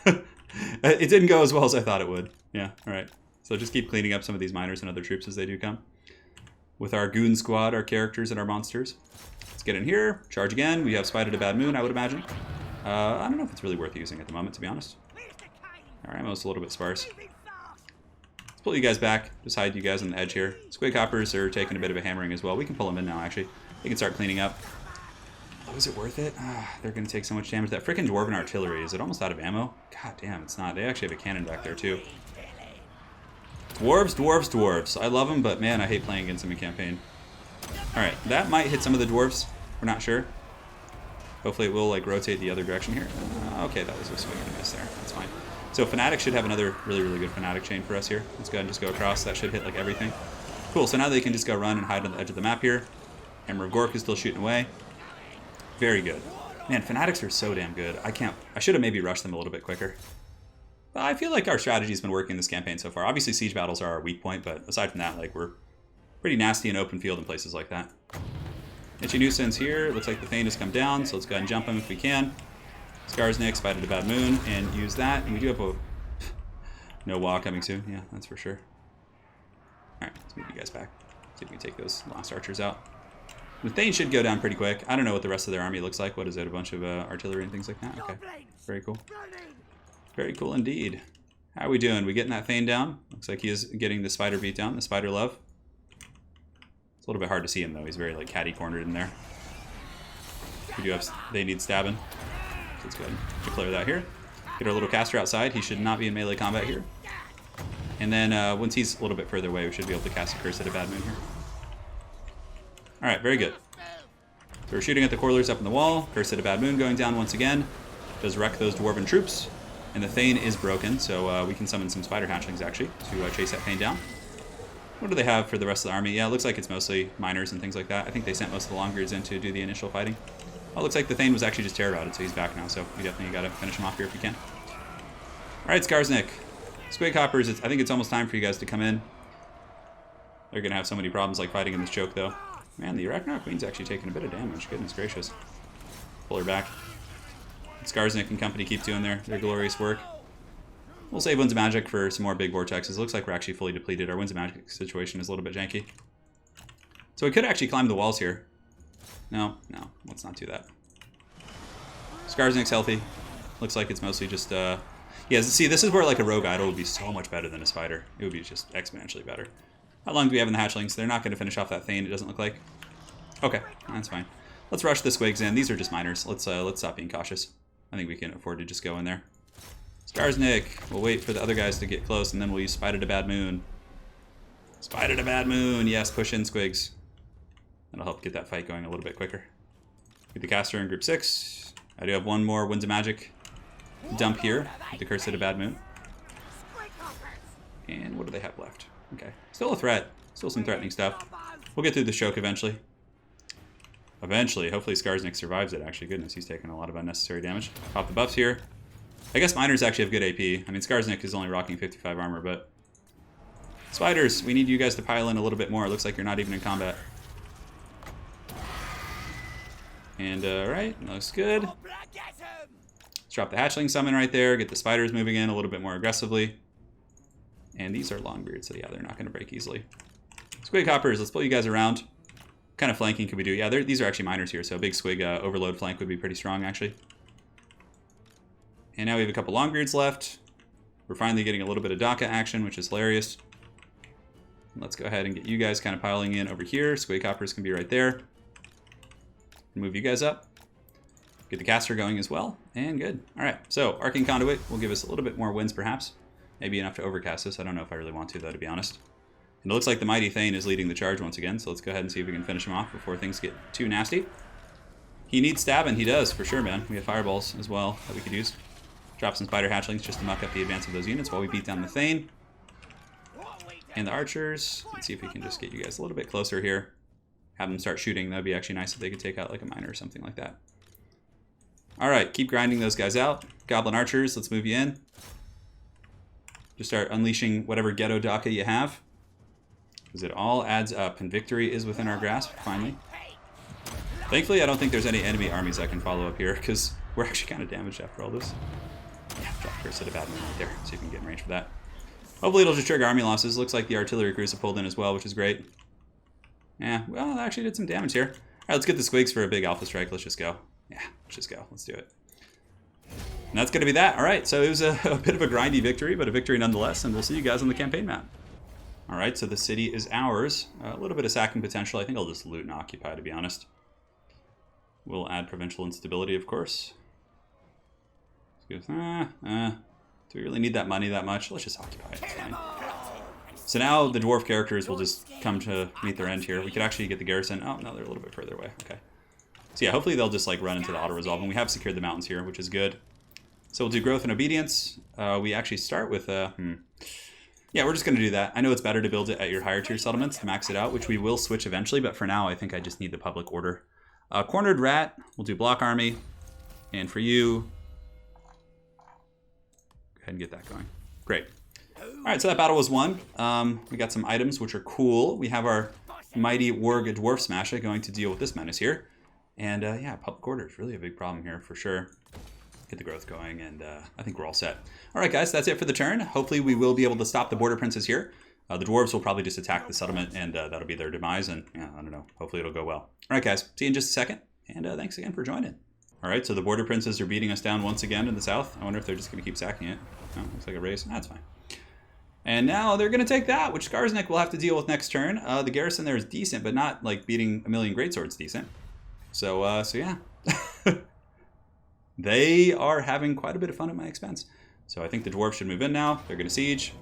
It didn't go as well as I thought it would. Yeah, alright. So just keep cleaning up some of these miners and other troops as they do come. With our Goon Squad, our characters, and our monsters. Let's get in here. Charge again. We have Spider to Bad Moon, I would imagine. I don't know if it's really worth using at the moment, to be honest. Our ammo's a little bit sparse. Let's pull you guys back. Just hide you guys on the edge here. Squig Hoppers are taking a bit of a hammering as well. We can pull them in now, actually. They can start cleaning up. Oh, is it worth it? They're going to take so much damage. That freaking Dwarven artillery, is it almost out of ammo? God damn, it's not. They actually have a cannon back there, too. Dwarves, dwarves, dwarves. I love them, but man, I hate playing against them in campaign. Alright, that might hit some of the dwarves. We're not sure. Hopefully it will, like, rotate the other direction here. Okay, that was a swing and a miss there. That's fine. So Fnatic should have another really, really good Fnatic chain for us here. Let's go ahead and just go across. That should hit, like, everything. Cool, so now they can just go run and hide on the edge of the map here. Hammer of Gork is still shooting away. Very good. Man, Fanatics are so damn good. I should have maybe rushed them a little bit quicker. But I feel like our strategy's been working this campaign so far. Obviously, siege battles are our weak point, but aside from that, like, we're pretty nasty in open field in places like that. Itchy Nuisance here. Looks like the Thane has come down, so let's go ahead and jump him if we can. Skarsnik, Spider to Bad Moon, and use that. And we do have a... no Wa coming soon. Yeah, that's for sure. Alright, let's move you guys back. See if we can take those last archers out. The Thane should go down pretty quick. I don't know what the rest of their army looks like. What is it? A bunch of artillery and things like that? Okay. Very cool. Very cool indeed. How are we doing? We getting that Thane down? Looks like he is getting the Spider beat down. The Spider love. It's a little bit hard to see him, though. He's very, like, catty-cornered in there. We do have... They need stabbing. So let's go ahead and declare that here. Get our little caster outside. He should not be in melee combat here. And then once he's a little bit further away, we should be able to cast a Curse at a Bad Moon here. Alright, very good. So we're shooting at the Quarlers up in the wall. Curse at a Bad Moon going down once again. Does wreck those Dwarven troops. And the Thane is broken, so we can summon some Spider Hatchlings, actually, to chase that Thane down. What do they have for the rest of the army? Yeah, it looks like it's mostly miners and things like that. I think they sent most of the Longbeards in to do the initial fighting. Oh, it looks like the Thane was actually just terror routed, so he's back now, so we definitely got to finish him off here if we can. Alright, Skarsnik. Squig Hoppers, I think it's almost time for you guys to come in. They're going to have so many problems like fighting in this choke, though. Man, the Arachnoid Queen's actually taking a bit of damage. Goodness gracious. Pull her back. Skarsnik and company keep doing their glorious work. We'll save Winds of Magic for some more big vortexes. Looks like we're actually fully depleted. Our Winds of Magic situation is a little bit janky. So we could actually climb the walls here. No, let's not do that. Skarsnik's healthy. Looks like it's mostly just... Yeah, see, this is where like a rogue idol would be so much better than a spider. It would be just exponentially better. How long do we have in the hatchlings? They're not going to finish off that Thane, it doesn't look like. Okay, that's fine. Let's rush the Squigs in. These are just miners. Let's stop being cautious. I think we can afford to just go in there. Skarsnik. We'll wait for the other guys to get close, and then we'll use Spider to Bad Moon. Spider to Bad Moon. Yes, push in Squigs. That'll help get that fight going a little bit quicker. Get the caster in group 6. I do have one more Winds of Magic dump here with the Curse at a Bad Moon. And what do they have left? Okay. Still a threat. Still some threatening stuff. We'll get through the choke eventually. Eventually. Hopefully Skarsnik survives it, actually. Goodness, he's taking a lot of unnecessary damage. Pop the buffs here. I guess miners actually have good AP. I mean, Skarsnik is only rocking 55 armor, but... Spiders, we need you guys to pile in a little bit more. It looks like you're not even in combat. And, alright, looks good. Let's drop the hatchling summon right there. Get the spiders moving in a little bit more aggressively. And these are longbeards, so yeah, they're not going to break easily. Squig hoppers, let's pull you guys around. What kind of flanking can we do? Yeah, these are actually miners here, so a big squig overload flank would be pretty strong, actually. And now we have a couple longbeards left. We're finally getting a little bit of Daka action, which is hilarious. Let's go ahead and get you guys kind of piling in over here. Squig hoppers can be right there. Move you guys up. Get the caster going as well. And good. Alright, so Arcane Conduit will give us a little bit more wins, perhaps. Maybe enough to overcast this. I don't know if I really want to, though, to be honest. And it looks like the Mighty Thane is leading the charge once again, so let's go ahead and see if we can finish him off before things get too nasty. He needs stabbing. He does, for sure, man. We have fireballs as well that we could use. Drop some spider hatchlings just to muck up the advance of those units while we beat down the Thane. And the archers. Let's see if we can just get you guys a little bit closer here. Have them start shooting. That would be actually nice if they could take out like a miner or something like that. Alright, keep grinding those guys out. Goblin archers, let's move you in. Just start unleashing whatever ghetto Daka you have. Because it all adds up, and victory is within our grasp, finally. Thankfully, I don't think there's any enemy armies I can follow up here, because we're actually kind of damaged after all this. Yeah, drop curse at a bad one right there, so you can get in range for that. Hopefully it'll just trigger army losses. Looks like the artillery crews have pulled in as well, which is great. Yeah, well, that actually did some damage here. Alright, let's get the squigs for a big alpha strike. Let's just go. Yeah, let's just go. Let's do it. And that's going to be that. Alright, so it was a bit of a grindy victory, but a victory nonetheless, and we'll see you guys on the campaign map. Alright, so the city is ours. A little bit of sacking potential. I think I'll just loot and occupy, to be honest. We'll add provincial instability, of course. Do we really need that money that much? Let's just occupy it. It's fine. So now the dwarf characters will just come to meet their end here. We could actually get the garrison. Oh, no, they're a little bit further away. Okay. So yeah, hopefully they'll just like run into the auto-resolve. And we have secured the mountains here, which is good. So we'll do growth and obedience. We actually start with... Yeah, we're just going to do that. I know it's better to build it at your higher tier settlements to max it out, which we will switch eventually. But for now, I think I just need the public order. Cornered rat, we'll do block army. And for you... Go ahead and get that going. Great. Alright, so that battle was won. We got some items, which are cool. We have our mighty Warg Dwarf Smasher going to deal with this menace here. And yeah, public order is really a big problem here, for sure. Get the growth going, and I think we're all set. Alright guys, that's it for the turn. Hopefully we will be able to stop the border princes here. The dwarves will probably just attack the settlement, and that'll be their demise, and yeah, I don't know. Hopefully it'll go well. Alright guys, see you in just a second, and thanks again for joining. Alright, so the border princes are beating us down once again in the south. I wonder if they're just going to keep sacking it. Oh, looks like a race. That's fine. And now they're going to take that, which Skarsnik will have to deal with next turn. The garrison there is decent, but not like beating a million greatswords decent. So yeah. They are having quite a bit of fun at my expense. So I think the dwarves should move in now. They're going to siege.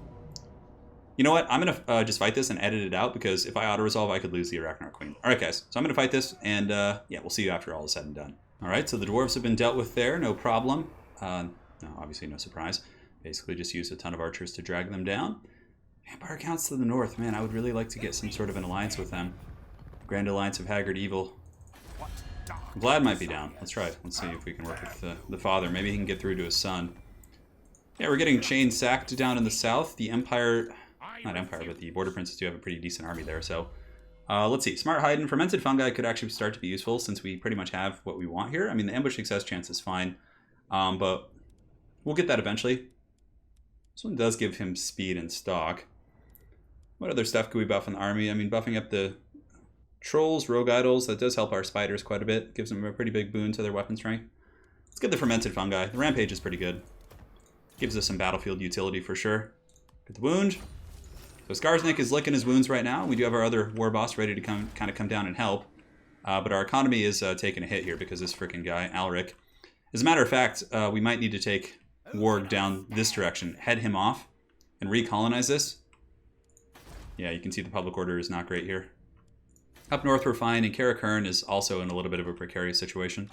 You know what? I'm going to just fight this and edit it out, because if I auto-resolve, I could lose the Arachnar Queen. Alright guys, so I'm going to fight this, and yeah, we'll see you after all is said and done. Alright, so the dwarves have been dealt with there, no problem. No, obviously no surprise. Basically just use a ton of archers to drag them down. Vampire counts to the north. Man, I would really like to get some sort of an alliance with them. Grand Alliance of Haggard Evil. Vlad might be down. Let's try it. Let's see if we can work with the father. Maybe he can get through to his son. Yeah, we're getting chain sacked down in the south. The Empire... Not Empire, but the Border Princes do have a pretty decent army there, so... let's see. Smart Hide and Fermented Fungi could actually start to be useful, since we pretty much have what we want here. I mean, the ambush success chance is fine, but we'll get that eventually. This one does give him speed and stock. What other stuff could we buff in the army? I mean, buffing up the trolls, rogue idols, that does help our spiders quite a bit. Gives them a pretty big boon to their weapon strength. Let's get the Fermented Fungi. The Rampage is pretty good. Gives us some battlefield utility for sure. Get the wound. So Skarsnik is licking his wounds right now. We do have our other war boss ready to come down and help. But our economy is taking a hit here because this freaking guy, Alric. As a matter of fact, we might need to take Warg down this direction, head him off, and recolonize this. Yeah, you can see the public order is not great here. Up north we're fine, and Karakern is also in a little bit of a precarious situation.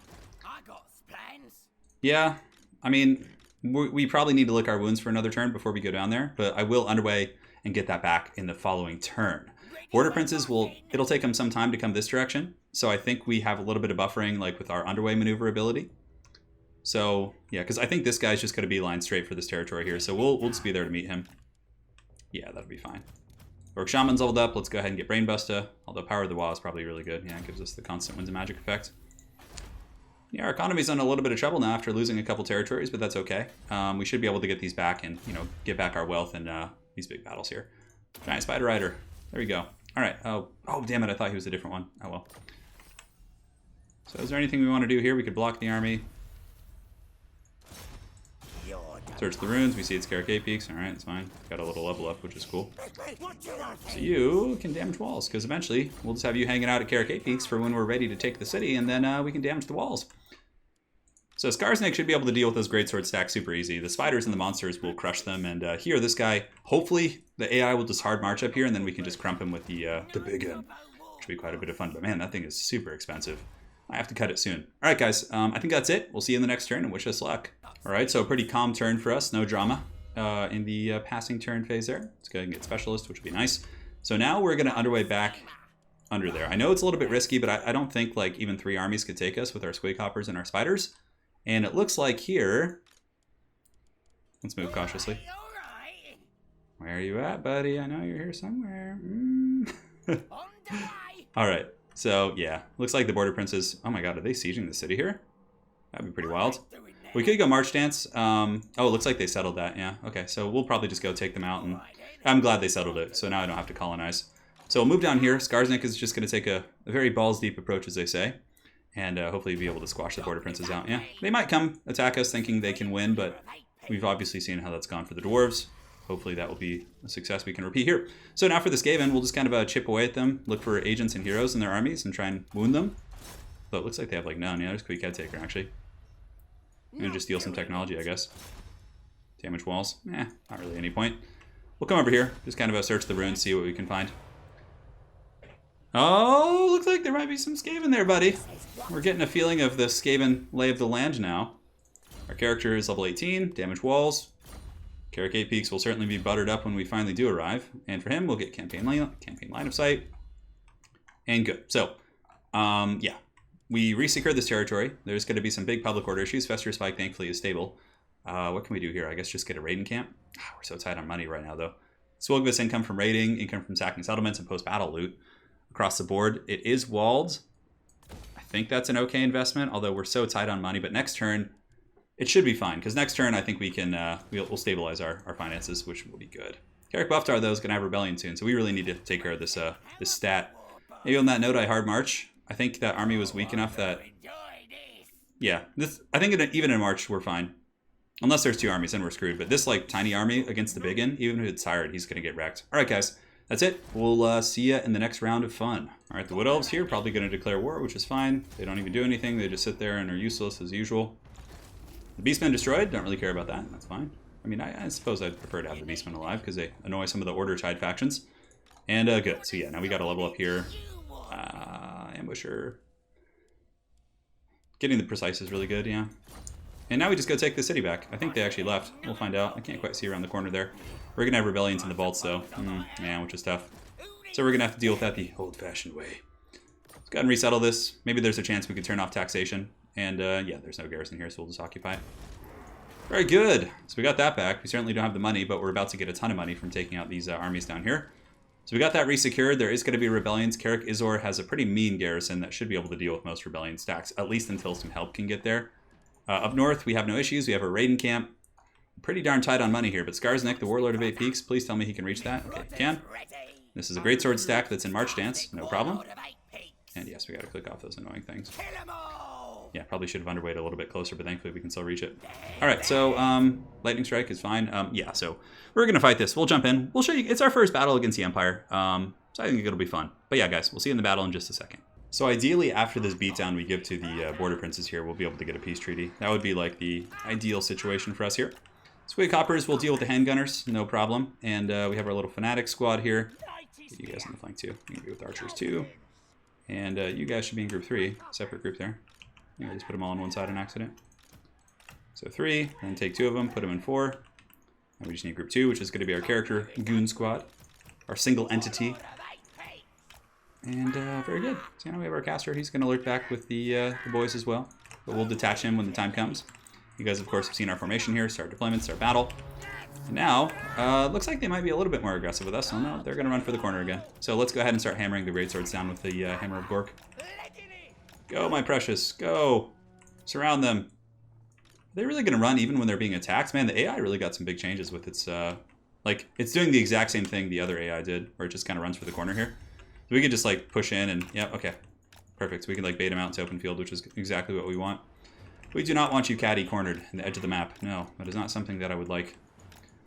Yeah, I mean, we probably need to lick our wounds for another turn before we go down there, but I will underway and get that back in the following turn. Border Princes it'll take them some time to come this direction. So I think we have a little bit of buffering like with our underway maneuverability. So yeah, because I think this guy's just going to be line straight for this territory here. So we'll just be there to meet him. Yeah, that'll be fine. Orc Shaman's leveled up. Let's go ahead and get Brainbuster. Although Power of the Wall is probably really good. Yeah, it gives us the constant winds of magic effect. Yeah, our economy's in a little bit of trouble now after losing a couple territories, but that's okay. We should be able to get these back and, you know, get back our wealth in these big battles here. Giant Spider Rider. There we go. All right. Oh, damn it. I thought he was a different one. Oh, well. So is there anything we want to do here? We could block the army. Search the runes. We see it's Carrick Peaks. All right, it's fine. Got a little level up, which is cool. So you can damage walls, because eventually we'll just have you hanging out at Carrick Peaks for when we're ready to take the city, and then we can damage the walls. So Skarsnik should be able to deal with those greatsword stacks super easy. The spiders and the monsters will crush them, and here, this guy, hopefully the AI will just hard march up here, and then we can just crump him with the big M, which will be quite a bit of fun. But man, that thing is super expensive. I have to cut it soon. All right, guys, I think that's it. We'll see you in the next turn, and wish us luck. All right, so a pretty calm turn for us. No drama in the passing turn phase there. Let's go ahead and get Specialist, which would be nice. So now we're going to underway back under there. I know it's a little bit risky, but I don't think like even 3 armies could take us with our Squig Hoppers and our Spiders. And it looks like here... Let's move cautiously. Where are you at, buddy? I know you're here somewhere. All right. So, yeah. Looks like the Border Princes... Oh my god, are they sieging the city here? That'd be pretty wild. We could go March Dance. Oh, it looks like they settled that. Yeah, okay. So we'll probably just go take them out. And I'm glad they settled it, so now I don't have to colonize. So we'll move down here. Skarsnik is just going to take a very balls-deep approach, as they say. And hopefully be able to squash the Border Princes out. Yeah, they might come attack us thinking they can win, but we've obviously seen how that's gone for the Dwarves. Hopefully that will be a success we can repeat here. So now for the Skaven, we'll just kind of chip away at them, look for agents and heroes in their armies, and try and wound them. Though it looks like they have like none. Yeah, there's Quick Head Taker, actually. And just steal some technology, I guess. Damage walls. Not really any point. We'll come over here, just kind of search the ruins, see what we can find. Oh, looks like there might be some Skaven there, buddy. We're getting a feeling of the Skaven lay of the land now. Our character is level 18, damage walls. Carrick Peaks will certainly be buttered up when we finally do arrive. And for him, we'll get campaign line of sight. And good. So, yeah. We resecured this territory. There's going to be some big public order issues. Fester Spike, thankfully, is stable. What can we do here? I guess just get a raiding camp. We're so tight on money right now, though. This will give us income from raiding, income from sacking settlements, and post-battle loot across the board. It is walled. I think that's an okay investment, although we're so tight on money. But next turn, it should be fine, because next turn I think we can we'll stabilize our finances, which will be good. Carrick Bufftar, though, is going to have Rebellion soon, so we really need to take care of this this stat. Maybe on that note, I hard march. I think that army was weak enough that... Yeah, I think even in March we're fine. Unless there's 2 armies, then we're screwed. But this like tiny army against the big one, even if it's tired, he's going to get wrecked. All right, guys. That's it. We'll see you in the next round of fun. All right, the Wood Elves here probably going to declare war, which is fine. They don't even do anything. They just sit there and are useless as usual. The Beastmen destroyed. Don't really care about that. That's fine. I mean, I suppose I'd prefer to have the Beastmen alive because they annoy some of the Order-Tide factions. And good. So yeah, now we got to level up here. Ambusher. Getting the precise is really good, yeah. And now we just go take the city back. I think they actually left. We'll find out. I can't quite see around the corner there. We're going to have rebellions in the vaults, though. Yeah, which is tough. So we're going to have to deal with that the old-fashioned way. Let's go ahead and resettle this. Maybe there's a chance we could turn off taxation. And, yeah, there's no garrison here, so we'll just occupy it. Very good. So we got that back. We certainly don't have the money, but we're about to get a ton of money from taking out these armies down here. So we got that resecured. There is going to be rebellions. Carrick Izor has a pretty mean garrison that should be able to deal with most rebellion stacks, at least until some help can get there. Up north, we have no issues. We have a raiding camp. Pretty darn tight on money here, but Skarsnik, the Warlord of 8 Peaks, please tell me he can reach that. Okay, he can. This is a greatsword stack that's in March Dance. No problem. And yes, we got to click off those annoying things. Yeah, probably should have underweight a little bit closer, but thankfully we can still reach it. All right, so Lightning Strike is fine. Yeah, so we're going to fight this. We'll jump in. We'll show you. It's our first battle against the Empire, so I think it'll be fun. But yeah, guys, we'll see you in the battle in just a second. So ideally, after this beatdown we give to the Border Princes here, we'll be able to get a peace treaty. That would be like the ideal situation for us here. Squig Hoppers will deal with the handgunners, no problem. And we have our little Fanatic squad here. Get you guys on the flank too. You can be with archers too. And you guys should be in group 3, separate group there. Yeah, just put them all on one side on accident. So 3, then take 2 of them, put them in 4. And we just need group 2, which is going to be our character goon squad. Our single entity. And very good. So now we have our caster. He's going to alert back with the boys as well. But we'll detach him when the time comes. You guys, of course, have seen our formation here. Start deployment, start battle. And now, looks like they might be a little bit more aggressive with us. Oh no, they're going to run for the corner again. So let's go ahead and start hammering the greatswords down with the Hammer of Gork. Go, my precious. Go. Surround them. Are they really going to run even when they're being attacked? Man, the AI really got some big changes with its... like, it's doing the exact same thing the other AI did, where it just kind of runs for the corner here. So we could just, like, push in and... Yeah, okay. Perfect. We can, like, bait them out into open field, which is exactly what we want. We do not want you catty cornered in the edge of the map. No, that is not something that I would like.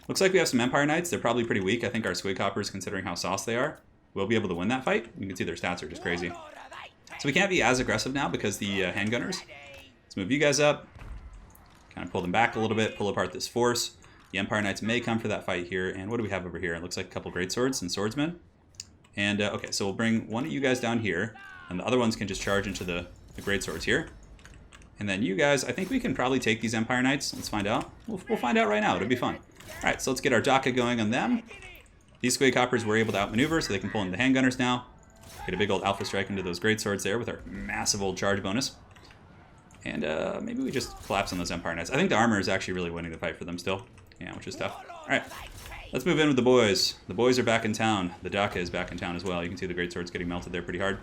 Looks like we have some Empire Knights. They're probably pretty weak. I think our Squig Hoppers, considering how sauce they are, will be able to win that fight. You can see their stats are just crazy. So we can't be as aggressive now because the handgunners. Let's move you guys up. Kind of pull them back a little bit, pull apart this force. The Empire Knights may come for that fight here. And what do we have over here? It looks like a couple greatswords and swordsmen. And, okay, so we'll bring one of you guys down here. And the other ones can just charge into the greatswords here. And then you guys, I think we can probably take these Empire Knights. Let's find out. We'll find out right now. It'll be fun. All right, so let's get our Daka going on them. These Squig Hoppers were able to outmaneuver, so they can pull in the handgunners now. Get a big old alpha strike into those greatswords there with our massive old charge bonus. And maybe we just collapse on those Empire Knights. I think the armor is actually really winning the fight for them still. Yeah, which is tough. All right, let's move in with the boys. The boys are back in town. The Daka is back in town as well. You can see the greatswords getting melted there pretty hard.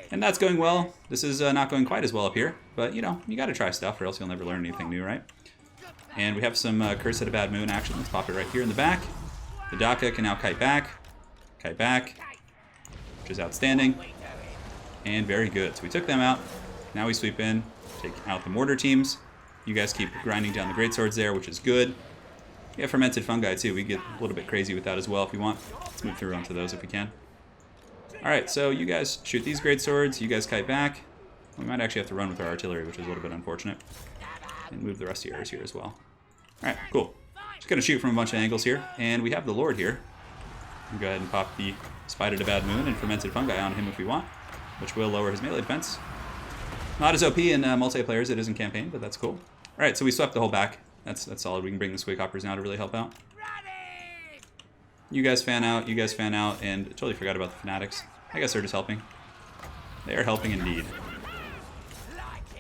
And that's going well. This is not going quite as well up here. But, you know, you got to try stuff or else you'll never learn anything new, right? And we have some Curse at a Bad Moon action. Let's pop it right here in the back. The Daka can now kite back, which is outstanding. And very good. So we took them out. Now we sweep in, take out the mortar teams. You guys keep grinding down the greatswords there, which is good. We have fermented fungi too. We get a little bit crazy with that as well if you want. Let's move through onto those if we can. Alright, so you guys shoot these greatswords. You guys kite back. We might actually have to run with our artillery, which is a little bit unfortunate. And move the rest of yours here as well. Alright, cool. Just gonna shoot from a bunch of angles here. And we have the Lord here. We'll go ahead and pop the Spider to Bad Moon and fermented fungi on him if we want, which will lower his melee defense. Not as OP in multiplayer as it is in campaign, but that's cool. Alright, so we swept the whole back. That's solid. We can bring the Squig Hoppers now to really help out. You guys fan out, and totally forgot about the Fanatics. I guess they're just helping. They are helping indeed.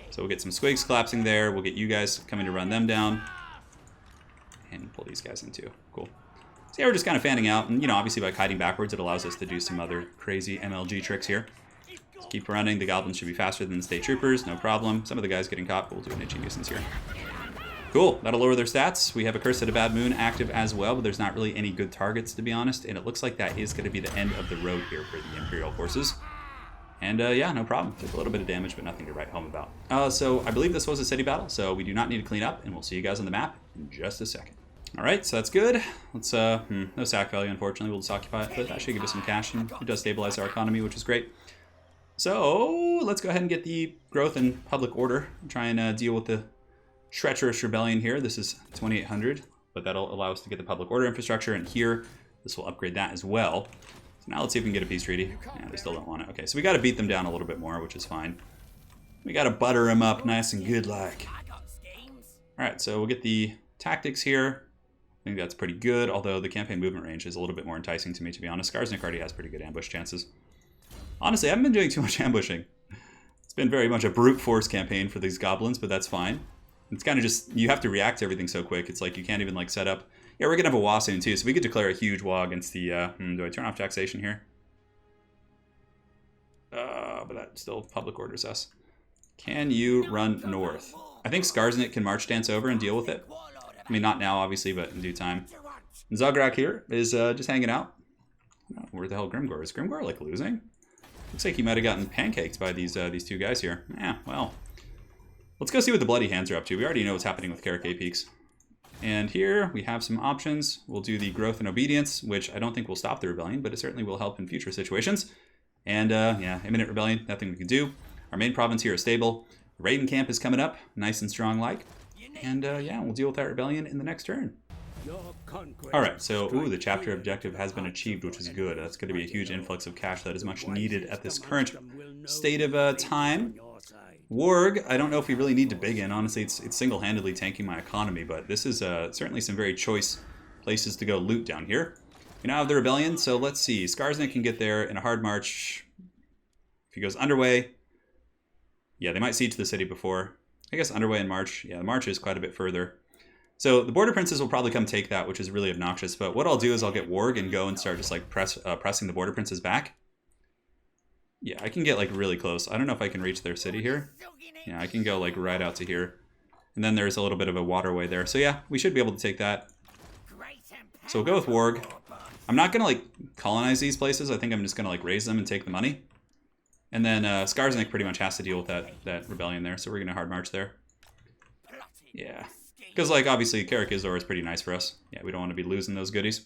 So we'll get some Squigs collapsing there. We'll get you guys coming to run them down. And pull these guys in too. Cool. So yeah, we're just kind of fanning out. And, you know, obviously by kiting backwards, it allows us to do some other crazy MLG tricks here. Just keep running. The Goblins should be faster than the State Troopers. No problem. Some of the guys getting caught, but we'll do an itchy nuisance here. Cool. That'll lower their stats. We have a Curse at a Bad Moon active as well, but there's not really any good targets, to be honest. And it looks like that is going to be the end of the road here for the Imperial forces. And yeah, no problem. Took a little bit of damage, but nothing to write home about. So I believe this was a city battle, so we do not need to clean up, and we'll see you guys on the map in just a second. All right, so that's good. Let's, no sack value, unfortunately. We'll just occupy it, but that should give us some cash, and it does stabilize our economy, which is great. So let's go ahead and get the growth and public order. Try and deal with the treacherous rebellion here. This is 2800, but that'll allow us to get the public order infrastructure, and here, this will upgrade that as well. So now let's see if we can get a peace treaty. Yeah, they still don't want it. Okay, so we got to beat them down a little bit more, which is fine. We got to butter them up nice and good like. All right, so we'll get the tactics here. I think that's pretty good, although the campaign movement range is a little bit more enticing to me, to be honest. Skarsnik already has pretty good ambush chances. Honestly, I haven't been doing too much ambushing. It's been very much a brute force campaign for these goblins, but that's fine. It's kind of just, you have to react to everything so quick. It's like you can't even like set up. Yeah, we're going to have a WA soon too, so we could declare a huge WA against the, do I turn off taxation here? But that still public orders us. Can you run north? I think Skarsnik can march dance over and deal with it. I mean, not now, obviously, but in due time. And Zagrak here is just hanging out. Oh, where the hell Grimgor? Is Grimgor, like, losing? Looks like he might have gotten pancaked by these two guys here. Yeah, well. Let's go see what the Bloody Hands are up to. We already know what's happening with Karak Peaks. And here we have some options. We'll do the Growth and Obedience, which I don't think will stop the rebellion, but it certainly will help in future situations. And yeah, Imminent Rebellion, nothing we can do. Our main province here is stable. The Raiden camp is coming up, nice and strong like. And yeah, we'll deal with that rebellion in the next turn. Alright, so the chapter objective has been achieved, which is good. That's going to be a huge influx of cash that is much needed at this current state of time. Warg, I don't know if we really need to big in. Honestly, it's single-handedly tanking my economy, but this is certainly some very choice places to go loot down here. We now have the rebellion, so let's see. Skarsnik can get there in a hard march. If he goes underway, yeah, they might siege the city before. I guess underway and march. Yeah, the march is quite a bit further. So the border princes will probably come take that, which is really obnoxious. But what I'll do is I'll get Warg and go and start just like pressing the border princes back. Yeah, I can get like really close. I don't know if I can reach their city here. Yeah, I can go like right out to here. And then there's a little bit of a waterway there. So yeah, we should be able to take that. So we'll go with Warg. I'm not going to like colonize these places. I think I'm just going to like raise them and take the money. And then Skarsnik pretty much has to deal with that rebellion there. So we're going to hard march there. Yeah. Because like obviously Karak Izor is pretty nice for us. Yeah, we don't want to be losing those goodies.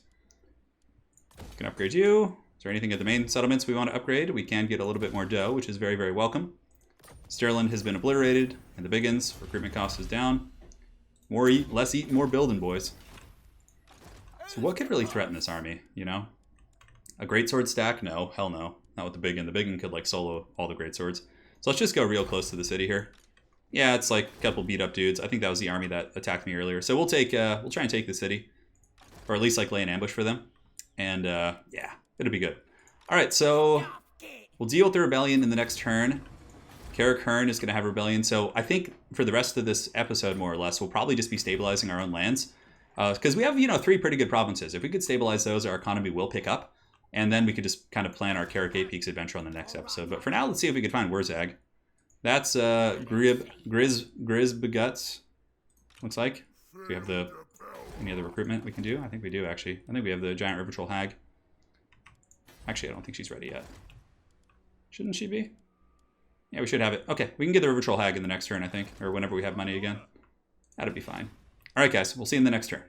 Can upgrade you. Is there anything at the main settlements we want to upgrade? We can get a little bit more dough, which is very, very welcome. Sterling has been obliterated, and the Biggins, recruitment cost is down. More eat, less eat, more building, boys. So what could really threaten this army, you know? A greatsword stack? No, hell no. Not with the Biggin. The Biggin could like solo all the greatswords. So let's just go real close to the city here. Yeah, it's like a couple beat up dudes. I think that was the army that attacked me earlier. So we'll take, we'll try and take the city. Or at least like lay an ambush for them. And yeah, it'll be good. All right, so we'll deal with the rebellion in the next turn. Karak Hearn is going to have rebellion. So I think for the rest of this episode, more or less, we'll probably just be stabilizing our own lands. Because we have, you know, 3 pretty good provinces. If we could stabilize those, our economy will pick up. And then we could just kind of plan our Karak Peaks adventure on the next episode. But for now, let's see if we can find Wurzag. That's Grizbeguts, looks like. Do we have any other recruitment we can do? I think we do, actually. I think we have the Giant River Troll Hag. Actually, I don't think she's ready yet. Shouldn't she be? Yeah, we should have it. Okay, we can get the River Troll Hag in the next turn, I think. Or whenever we have money again. That'll be fine. Alright, guys. We'll see you in the next turn.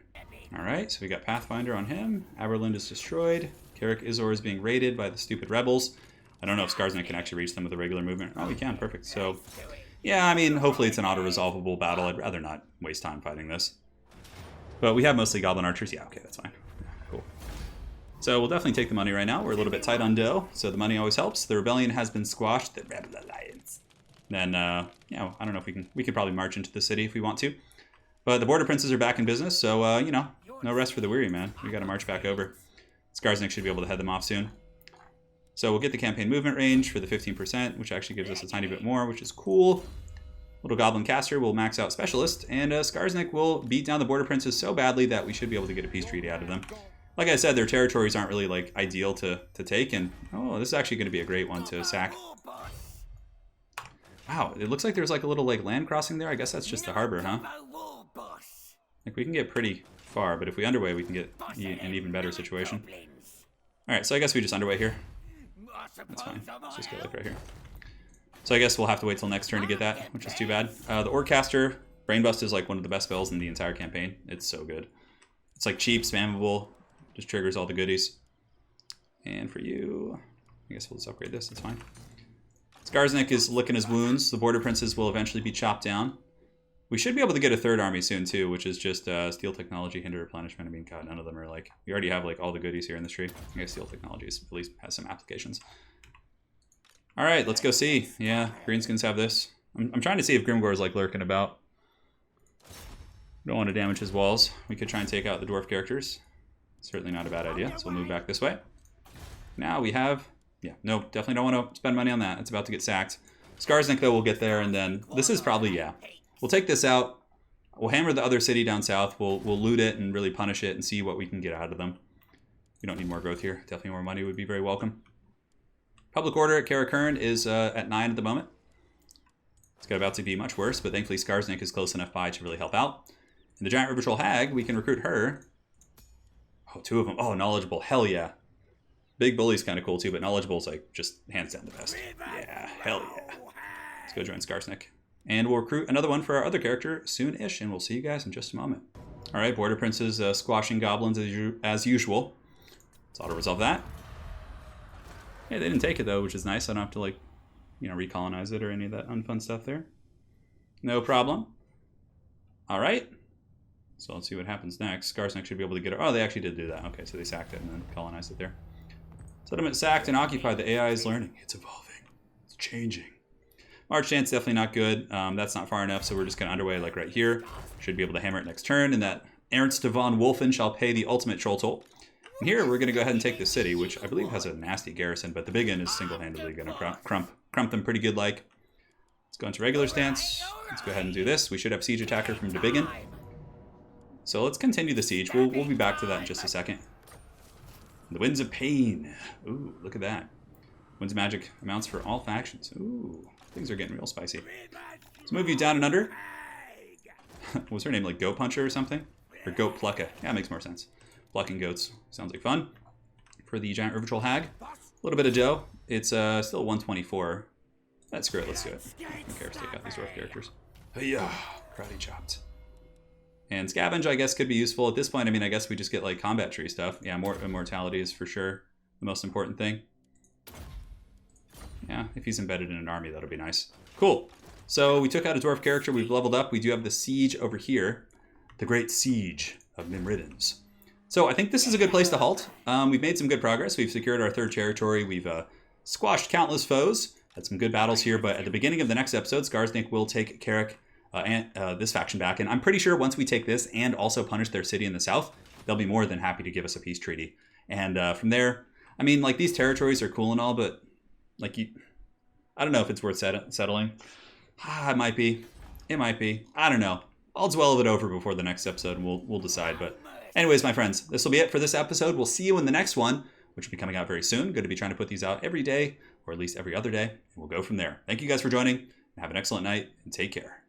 Alright, so we got Pathfinder on him. Aberlind is destroyed. Karak Izor is being raided by the stupid rebels. I don't know if Skarsnik can actually reach them with a regular movement. Oh, he can. Perfect. So, yeah, I mean, hopefully it's an auto-resolvable battle. I'd rather not waste time fighting this. But we have mostly Goblin Archers. Yeah, okay, that's fine. Cool. So we'll definitely take the money right now. We're a little bit tight on dough, so the money always helps. The rebellion has been squashed. The Rebel Alliance. Then, you know, I don't know if we could probably march into the city if we want to. But the border princes are back in business, so, you know, no rest for the weary, man. We got to march back over. Skarsnik should be able to head them off soon. So we'll get the campaign movement range for the 15%, which actually gives us a tiny bit more, which is cool. Little Goblin Caster will max out Specialist, and Skarsnik will beat down the border princes so badly that we should be able to get a peace treaty out of them. Like I said, their territories aren't really like ideal to take, and oh, this is actually going to be a great one to sack. Wow, it looks like there's like a little like land crossing there. I guess that's just the harbor, huh? Like we can get pretty far, but if we underway, we can get an even better situation. All right, so I guess we just underway here. That's fine. Let's just go like right here. So I guess we'll have to wait till next turn to get that, which is too bad. The Orcaster, Brainbust is like one of the best spells in the entire campaign. It's so good. It's like cheap, spammable, just triggers all the goodies. And for you, I guess we'll just upgrade this, it's fine. Skarsnik is licking his wounds. The border princes will eventually be chopped down. We should be able to get a third army soon too, which is just Steel Technology, Hinder Replenishment. I mean, God, none of them are like... We already have like all the goodies here in this tree. I guess Steel Technology at least has some applications. Alright, let's go see. Yeah, Greenskins have this. I'm trying to see if Grimgor is like lurking about. Don't want to damage his walls. We could try and take out the dwarf characters. Certainly not a bad idea, so we'll move back this way. Now we have... Yeah, no, definitely don't want to spend money on that. It's about to get sacked. Skarsnik, though, will get there, and then... This is probably, yeah... We'll take this out. We'll hammer the other city down south. We'll loot it and really punish it and see what we can get out of them. We don't need more growth here. Definitely more money would be very welcome. Public order at Karak Hearn is at 9 at the moment. It's about to be much worse, but thankfully Skarsnik is close enough by to really help out. And the Giant River Troll Hag, we can recruit her. Oh, 2 of them. Oh, knowledgeable. Hell yeah. Big Bully's kind of cool too, but knowledgeble's like just hands down the best. Yeah, hell yeah. Let's go join Skarsnik. And we'll recruit another one for our other character soon-ish, and we'll see you guys in just a moment. All right, Border Princes squashing goblins as usual. Let's auto-resolve that. Yeah, they didn't take it, though, which is nice. I don't have to, like, you know, recolonize it or any of that unfun stuff there. No problem. All right. So let's see what happens next. Skarsnik should be able to get it. Oh, they actually did do that. Okay, so they sacked it and then colonized it there. Settlement sacked and occupied. The AI is learning. It's evolving. It's changing. March chance definitely not good. That's not far enough, so we're just going to underway like right here. Should be able to hammer it next turn, and that Ernst von Wolfen shall pay the ultimate troll toll. And here we're going to go ahead and take the city, which I believe has a nasty garrison, but the big inn is single-handedly going to crump them pretty good like. Let's go into regular stance. Let's go ahead and do this. We should have siege attacker from the big inn. So let's continue the siege. We'll be back to that in just a second. The Winds of Pain. Ooh, look at that. Winds of Magic amounts for all factions. Ooh, things are getting real spicy. Let's move you down and under. What was her name, like Goat Puncher or something? Or Goat Plucka. Yeah, it makes more sense. Plucking goats. Sounds like fun. For the Giant River Troll Hag. A little bit of dough. It's still 124. That's great, let's do it. Who cares, take out these dwarf characters. Hiya! Karate chopped. And Scavenge, I guess, could be useful. At this point, I mean, I guess we just get, like, combat tree stuff. Yeah, more immortality is for sure the most important thing. Yeah, if he's embedded in an army, that'll be nice. Cool. So we took out a dwarf character. We've leveled up. We do have the siege over here. The Great Siege of Mimridens. So I think this is a good place to halt. We've made some good progress. We've secured our third territory. We've squashed countless foes. Had some good battles here, but at the beginning of the next episode, Skarsnik will take Carrick and this faction back. And I'm pretty sure once we take this and also punish their city in the south, they'll be more than happy to give us a peace treaty. And from there, I mean, like, these territories are cool and all, but, like, I don't know if it's worth settling. It might be. It might be. I don't know. I'll dwell it over before the next episode, and we'll decide. But anyways, my friends, this will be it for this episode. We'll see you in the next one, which will be coming out very soon. Going to be trying to put these out every day, or at least every other day, and we'll go from there. Thank you guys for joining. Have an excellent night, and take care.